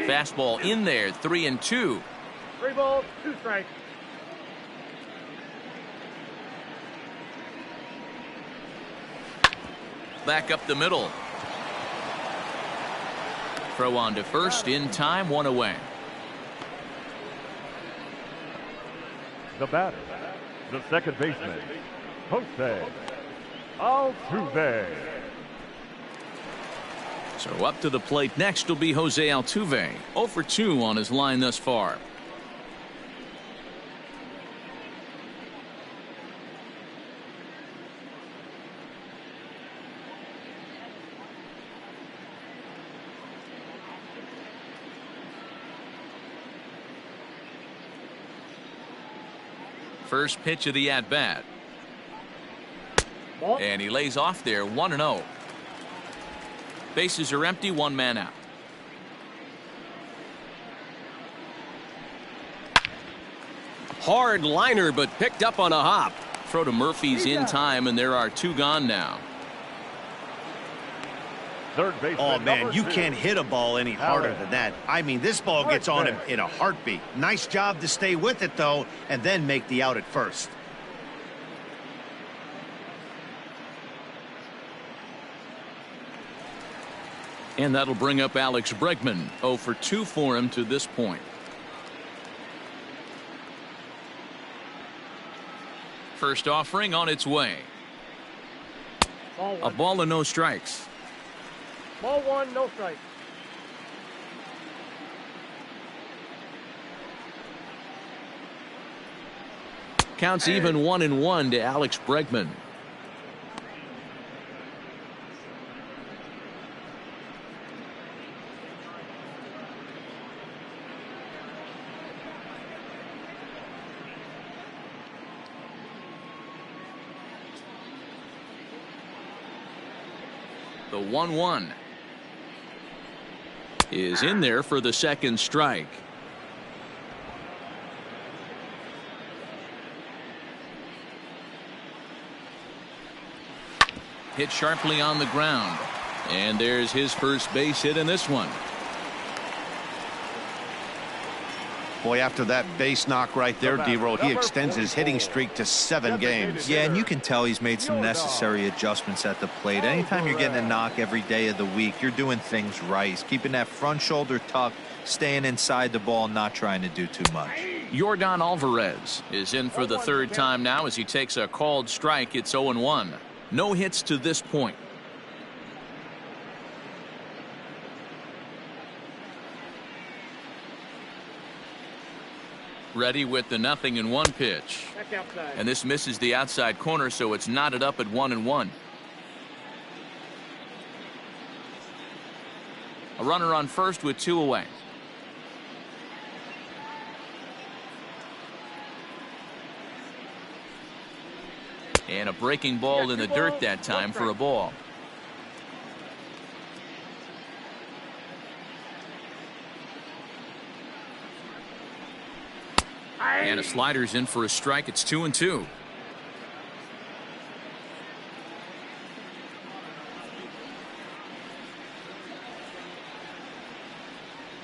S1: Fastball in there, 3-2.
S5: 3 balls, 2 strikes.
S1: Back up the middle. Throw on to first in time, 1 away.
S6: The batter, the second baseman, Jose Altuve.
S1: So up to the plate next will be Jose Altuve. 0 for 2 on his line thus far. First pitch of the at-bat. And he lays off there, 1-0. Bases are empty, 1 man out.
S7: Hard liner, but picked up on a hop.
S1: Throw to Murphy's in time, and there are 2 gone now.
S6: Third baseman,
S2: Oh, man,
S6: number
S2: you
S6: 2.
S2: can't hit a ball any harder than that. I mean, this ball gets on him in a heartbeat. Nice job to stay with it, though, and then make the out at first.
S1: And that'll bring up Alex Bregman. 0 for 2 for him to this point. First offering on its way. A ball and no strikes.
S5: Ball 1, no strike.
S1: Counts even 1-1 to Alex Bregman. The 1-1 is in there for the second strike. Hit sharply on the ground, and there's his first base hit in this one.
S2: Boy, after that base knock right there, D-Roll, he extends his hitting streak to 7 games.
S4: Yeah, and you can tell he's made some necessary adjustments at the plate. Anytime you're getting a knock every day of the week, you're doing things right. He's keeping that front shoulder tucked, staying inside the ball, not trying to do too much.
S1: Johann Alvarez is in for the 3rd time now as he takes a called strike. It's 0-1. No hits to this point. Ready with the 0-1 pitch.
S5: That's outside.
S1: And this misses the outside corner, so it's knotted up at 1-1. A runner on first with 2 away. And a breaking ball in the dirt that time for a ball. And a slider's in for a strike. It's 2-2.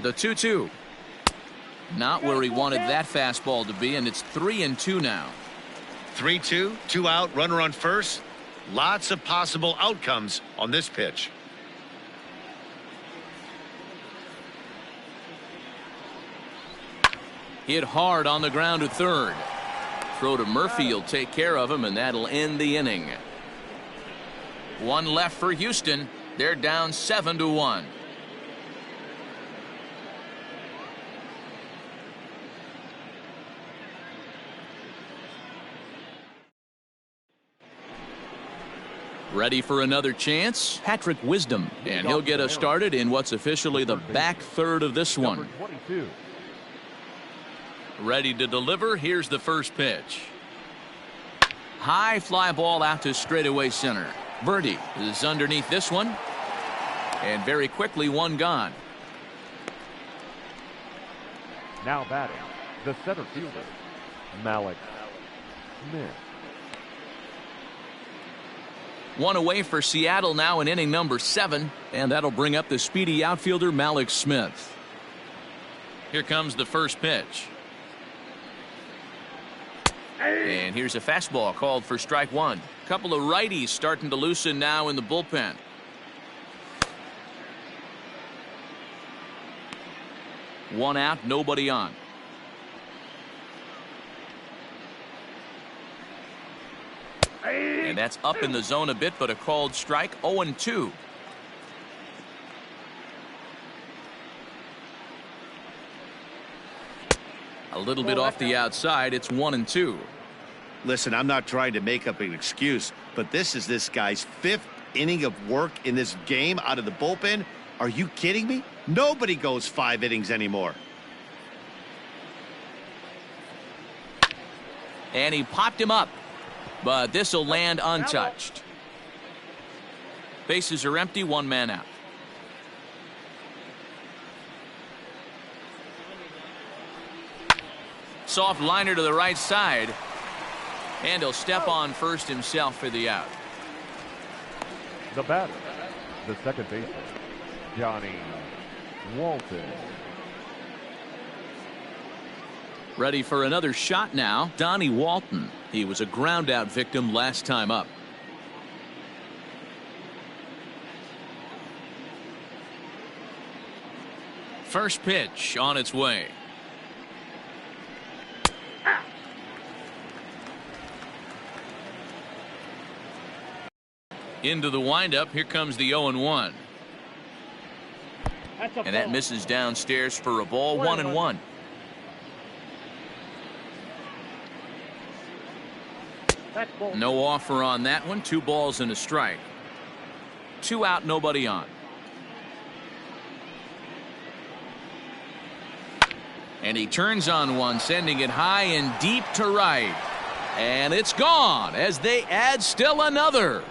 S1: The 2-2. Not where he wanted that fastball to be, and it's 3-2 now.
S2: 3-2, 2 out, runner on first. Lots of possible outcomes on this pitch.
S1: Hit hard on the ground to third. Throw to Murphy will take care of him, and that'll end the inning. 1 left for Houston. They're down 7-1. Ready for another chance? Patrick Wisdom. And he'll get us started in what's officially the back third of this one.
S6: 22.
S1: Ready to deliver. Here's the first pitch. High fly ball out to straightaway center. Birdie is underneath this one. And very quickly, 1 gone.
S6: Now batting, the center fielder, Malik Smith.
S1: 1 away for Seattle now in inning number 7. And that'll bring up the speedy outfielder Malik Smith. Here comes the first pitch. And here's a fastball called for strike 1. Couple of righties starting to loosen now in the bullpen. One out, nobody on. And that's up in the zone a bit, but a called strike. 0-2. A little bit off the outside. It's 1-2.
S2: Listen, I'm not trying to make up an excuse, but this is this guy's 5th inning of work in this game out of the bullpen. Are you kidding me? Nobody goes 5 innings anymore.
S1: And he popped him up, but this will land untouched. Bases are empty, 1 man out. Soft liner to the right side, and he'll step on first himself for the out.
S6: The batter, the second baseman, Donnie Walton.
S1: Ready for another shot now. Donnie Walton. He was a ground out victim last time up. First pitch on its way. Into the windup. Here comes the 0-1. And that misses downstairs for a ball. 1-1. No offer on that one. 2 balls and a strike. 2 out, nobody on. And he turns on one, sending it high and deep to right. And it's gone as they add still another.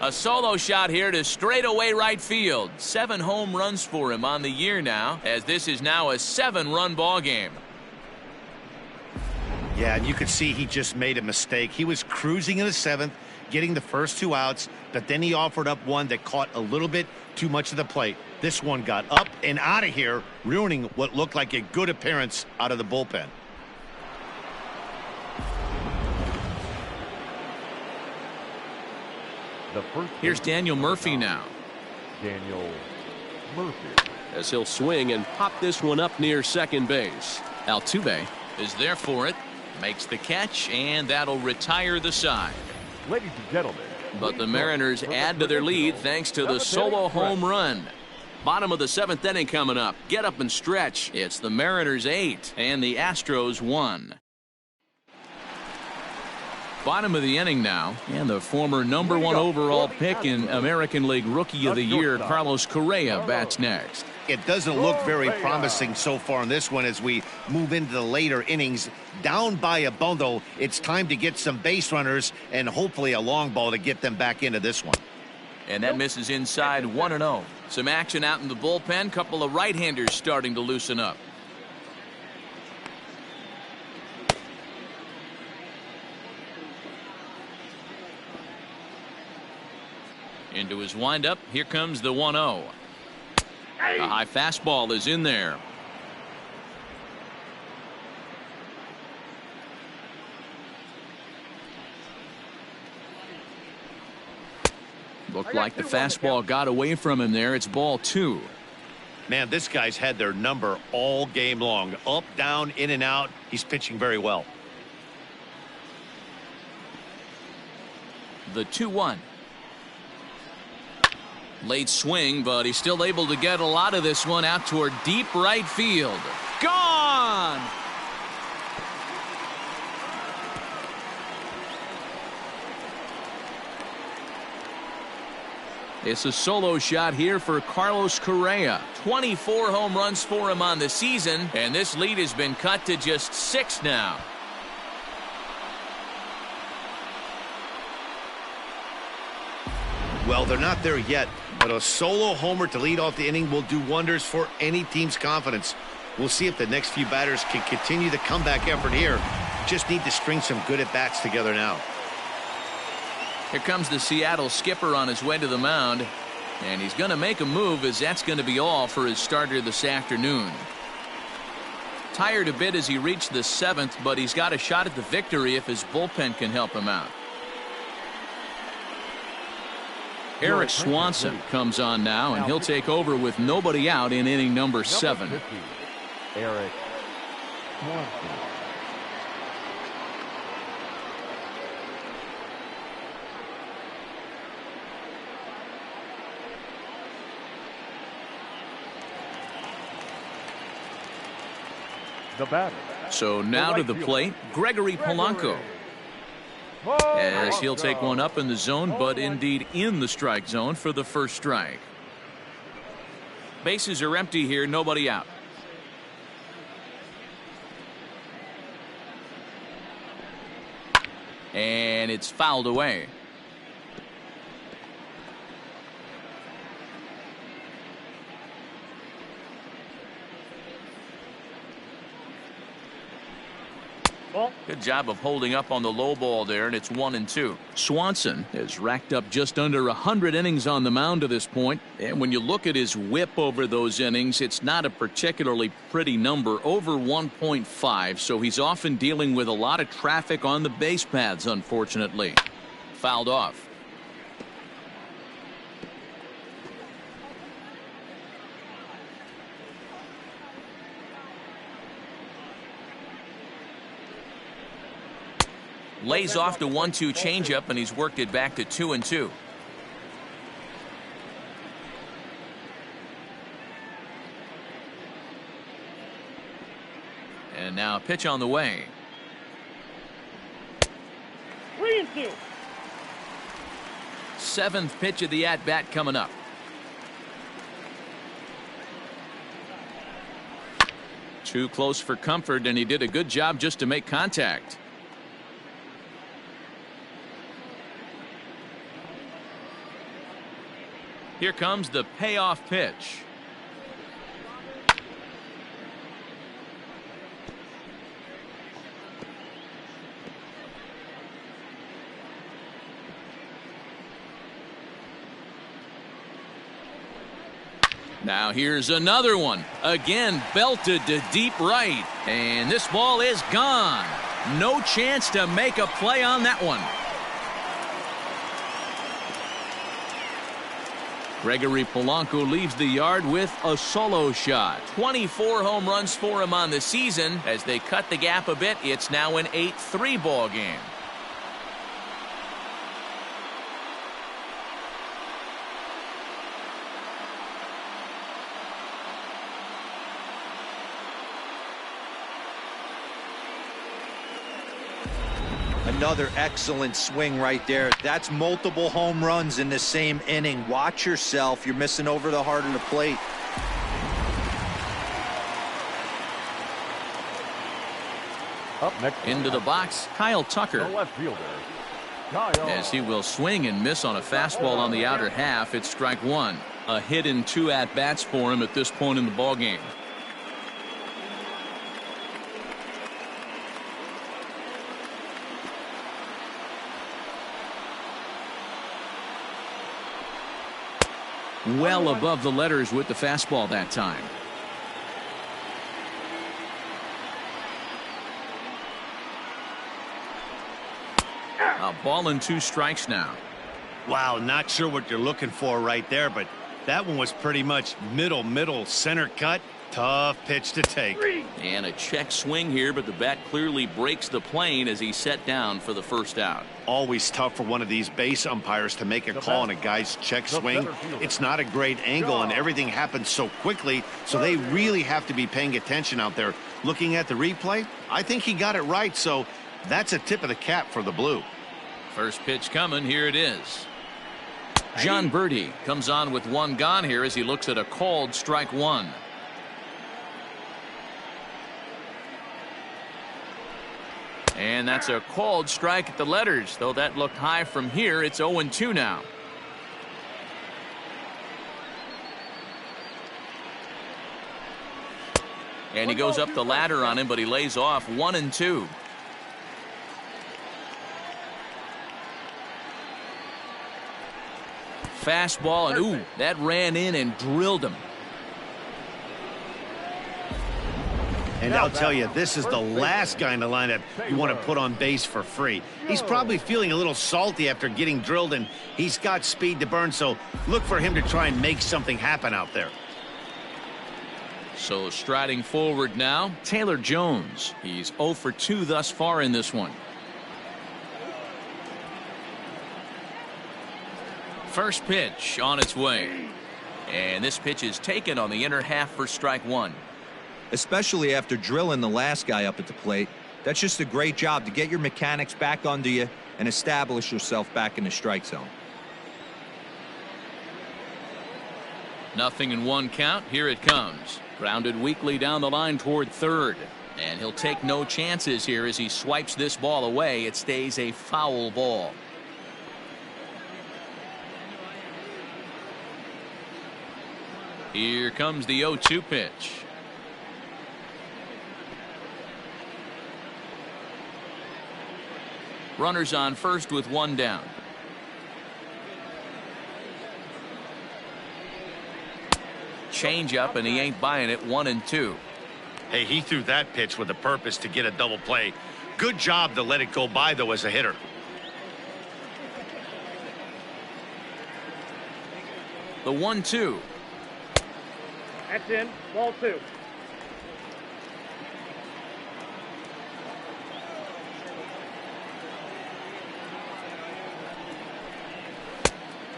S1: A solo shot here to straightaway right field. 7 home runs for him on the year now, as this is now a 7-run ball game.
S2: Yeah, and you could see he just made a mistake. He was cruising in the 7th, getting the first 2 outs, but then he offered up one that caught a little bit too much of the plate. This one got up and out of here, ruining what looked like a good appearance out of the bullpen.
S1: Here's Daniel Murphy now.
S6: Daniel Murphy.
S7: As he'll swing and pop this one up near second base.
S1: Altuve is there for it. Makes the catch, and that'll retire the side.
S6: Ladies and gentlemen.
S1: But the Mariners add to their lead thanks to the solo home run. Bottom of the 7th inning coming up. Get up and stretch. It's the Mariners 8 and the Astros 1. Bottom of the inning now, and the former #1 overall pick in American League Rookie of the Year, Carlos Correa, bats next.
S2: It doesn't look very promising so far in this one as we move into the later innings. Down by a bundle, it's time to get some base runners and hopefully a long ball to get them back into this one.
S1: And that misses inside 1-0. Some action out in the bullpen. Couple of right-handers starting to loosen up. Into his windup. Here comes the 1-0. A high fastball is in there. Looked like the fastball got away from him there. It's ball 2.
S2: Man, this guy's had their number all game long. Up, down, in and out. He's pitching very well.
S1: The 2-1. Late swing, but he's still able to get a lot of this one out toward deep right field. Gone! It's a solo shot here for Carlos Correa. 24 home runs for him on the season, and this lead has been cut to just 6 now.
S2: Well, they're not there yet, but a solo homer to lead off the inning will do wonders for any team's confidence. We'll see if the next few batters can continue the comeback effort here. Just need to string some good at-bats together now.
S1: Here comes the Seattle skipper on his way to the mound, and he's going to make a move, as that's going to be all for his starter this afternoon. Tired a bit as he reached the 7th, but he's got a shot at the victory if his bullpen can help him out. Eric Swanson comes on now, and he'll take over with nobody out in inning number 7.
S6: Eric Swanson. The batter.
S1: So now to the plate, Gregory Polanco. As he'll take one up in the zone, but indeed in the strike zone for the first strike. Bases are empty here, nobody out. And it's fouled away. Good job of holding up on the low ball there, and it's 1-2. Swanson has racked up just under 100 innings on the mound to this point, and when you look at his whip over those innings, it's not a particularly pretty number, over 1.5, so he's often dealing with a lot of traffic on the base paths, unfortunately. Fouled off. Lays off the 1-2 changeup, and he's worked it back to 2-2. And now a pitch on the way.
S5: 3-2.
S1: 7th pitch of the at-bat coming up. Too close for comfort, and he did a good job just to make contact. Here comes the payoff pitch. Now here's another one. Again belted to deep right. And this ball is gone. No chance to make a play on that one. Gregory Polanco leaves the yard with a solo shot. 24 home runs for him on the season. As they cut the gap a bit, it's now an 8-3 ball game.
S4: Another excellent swing right there. That's multiple home runs in the same inning. Watch yourself. You're missing over the heart of the plate.
S6: Up next.
S1: Into the box, Kyle Tucker.
S6: The left fielder, Kyle.
S1: As he will swing and miss on a fastball on the outer half. It's strike one. A hit in 2 at-bats for him at this point in the ballgame. Well above the letters with the fastball that time. A ball and 2 strikes now.
S2: Wow, not sure what you're looking for right there, but that one was pretty much middle center cut. Tough pitch to take.
S1: And a check swing here, but the bat clearly breaks the plane as he's set down for the first out.
S2: Always tough for one of these base umpires to make a call on a guy's check swing. It's not a great angle, and everything happens so quickly, so they really have to be paying attention out there. Looking at the replay, I think he got it right, so that's a tip of the cap for the Blue.
S1: First pitch coming. Here it is. John Birdie comes on with 1 gone here as he looks at a called strike 1. And that's a called strike at the letters, though that looked high from here. It's 0-2 now. And he goes up the ladder on him, but he lays off 1-2. Fastball, and ooh, that ran in and drilled him.
S2: And I'll tell you, this is the last guy in the lineup you want to put on base for free. He's probably feeling a little salty after getting drilled, and he's got speed to burn, so look for him to try and make something happen out there.
S1: So striding forward now, Taylor Jones. He's 0 for 2 thus far in this one. First pitch on its way. And this pitch is taken on the inner half for strike 1.
S4: Especially after drilling the last guy up at the plate. That's just a great job to get your mechanics back under you and establish yourself back in the strike zone.
S1: Nothing in 1 count. Here it comes. Grounded weakly down the line toward third. And he'll take no chances here as he swipes this ball away. It stays a foul ball. Here comes the 0-2 pitch. Runners on first with 1 down. Change up, and he ain't buying it. 1-2.
S2: Hey, he threw that pitch with a purpose to get a double play. Good job to let it go by, though, as a hitter.
S1: The 1-2.
S5: That's in. Ball 2.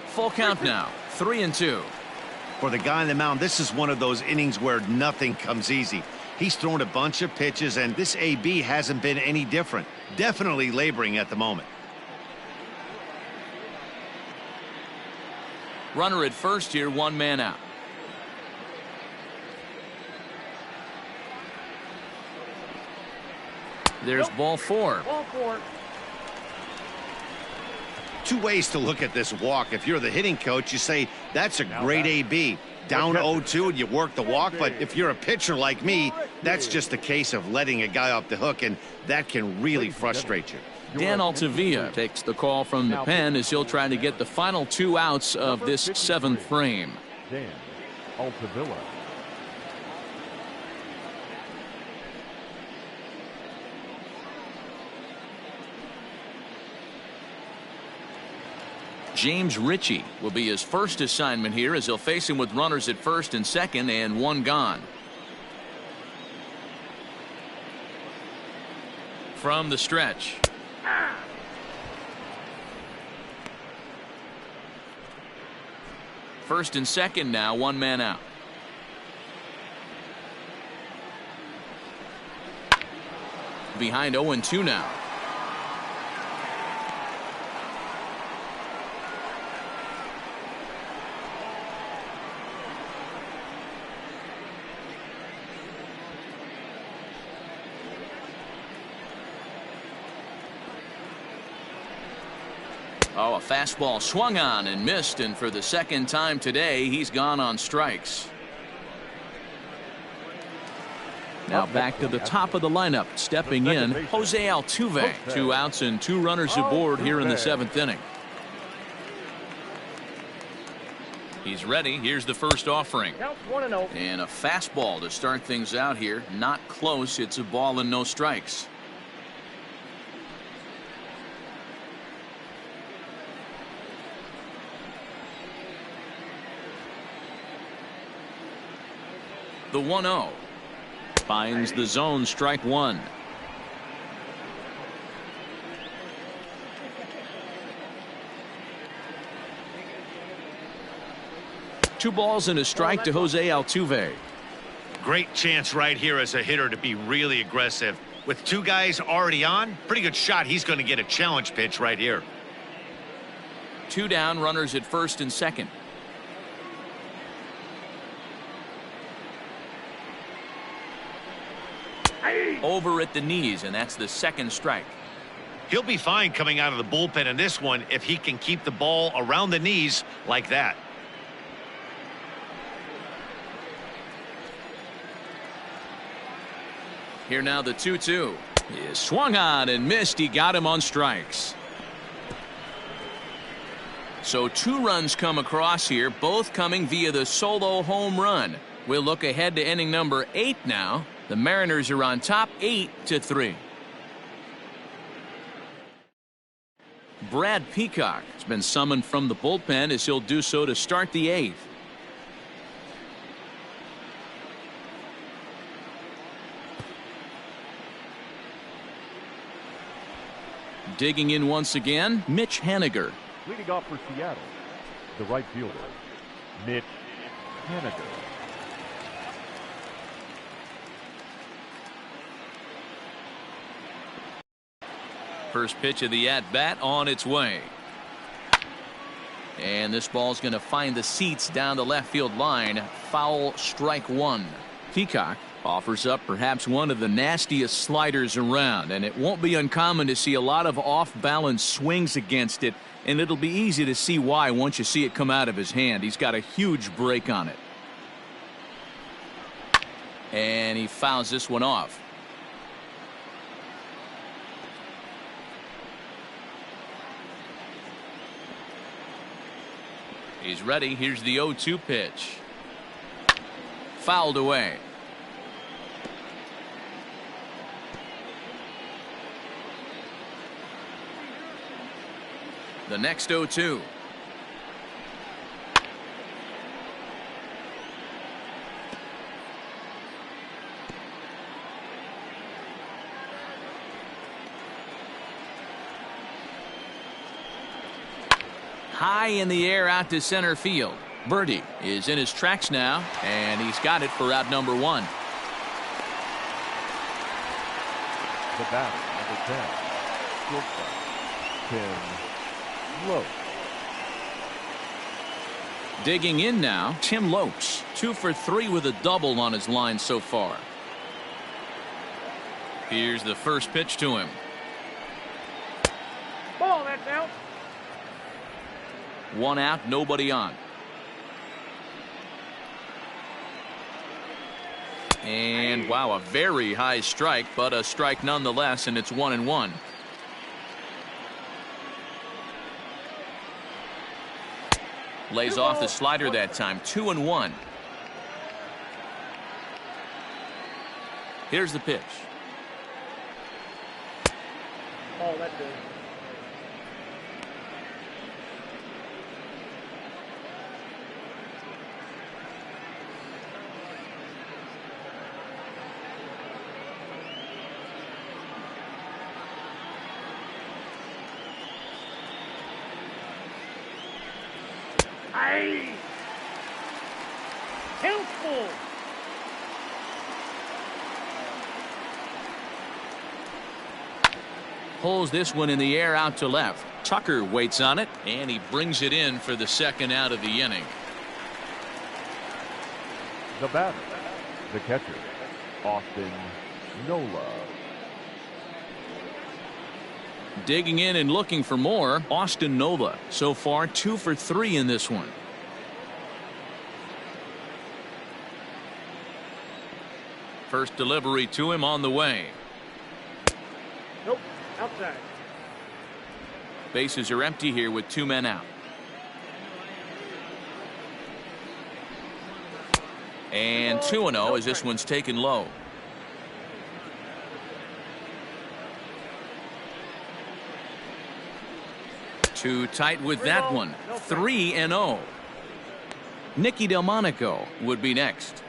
S1: Full count now. 3-2.
S2: For the guy on the mound, this is one of those innings where nothing comes easy. He's thrown a bunch of pitches, and this AB hasn't been any different. Definitely laboring at the moment.
S1: Runner at first here, 1 man out. There's ball 4.
S5: Ball 4.
S2: 2 ways to look at this walk. If you're the hitting coach, you say that's a great AB. Down 0-2 and you work the walk, but if you're a pitcher like me, that's just a case of letting a guy off the hook, and that can really frustrate you.
S1: Dan Altuve takes the call from the pen as he'll try to get the final 2 outs of this 7th frame.
S6: Dan Altuve.
S1: James Ritchie will be his first assignment here as he'll face him with runners at first and second and 1 gone. From the stretch. First and second now, 1 man out. Behind 0-2 now. Oh, a fastball swung on and missed, and for the second time today, he's gone on strikes. Now back to the top of the lineup. Stepping in, Jose Altuve. 2 outs and 2 runners aboard here in the 7th inning. He's ready. Here's the first offering. And a fastball to start things out here. Not close. It's a ball and no strikes. The 1-0. Finds the zone, strike 1. Two balls and a strike to Jose Altuve.
S3: Great chance right here as a hitter to be really aggressive. With 2 guys already on, pretty good shot. He's going to get a challenge pitch right here.
S1: 2 down, runners at first and second. Over at the knees, and that's the second strike.
S3: He'll be fine coming out of the bullpen in this one if he can keep the ball around the knees like that.
S1: Here now the 2-2 is swung on and missed. He got him on strikes. So 2 runs come across here, both coming via the solo home run. We'll look ahead to inning number 8 now. The Mariners are on top 8-3. Brad Peacock has been summoned from the bullpen as he'll do so to start the 8th. Digging in once again, Mitch Haniger.
S6: Leading off for Seattle, the right fielder, Mitch Haniger.
S1: First pitch of the at-bat on its way. And this ball's going to find the seats down the left field line. Foul, strike 1. Peacock offers up perhaps one of the nastiest sliders around, and it won't be uncommon to see a lot of off-balance swings against it, and it'll be easy to see why once you see it come out of his hand. He's got a huge break on it. And he fouls this one off. He's ready. Here's the 0-2 pitch. Fouled away. The next 0-2. High in the air out to center field. Birdie is in his tracks now, and he's got it for out number 1.
S6: The batter, number 10, shortstop, Tim Lopes.
S1: Digging in now, Tim Lopes. 2 for 3 with a double on his line so far. Here's the first pitch to him.
S5: Ball, that's out.
S1: 1 out, nobody on. And wow, a very high strike, but a strike nonetheless, and it's 1-1. Lays off the slider that time. 2-1. Here's the pitch.
S5: Oh, that's good. Helpful.
S1: Pulls this one in the air out to left. Tucker waits on it, and he brings it in for the second out of the inning.
S6: The batter, the catcher, Austin Nola.
S1: Digging in and looking for more, Austin Nova. So far 2 for 3 in this one. First delivery to him on the way.
S5: Nope. Outside.
S1: Bases are empty here with 2 men out. And 2-0 as this one's taken low. Too tight with that one. 3-0. Nicki Del Monaco would be next.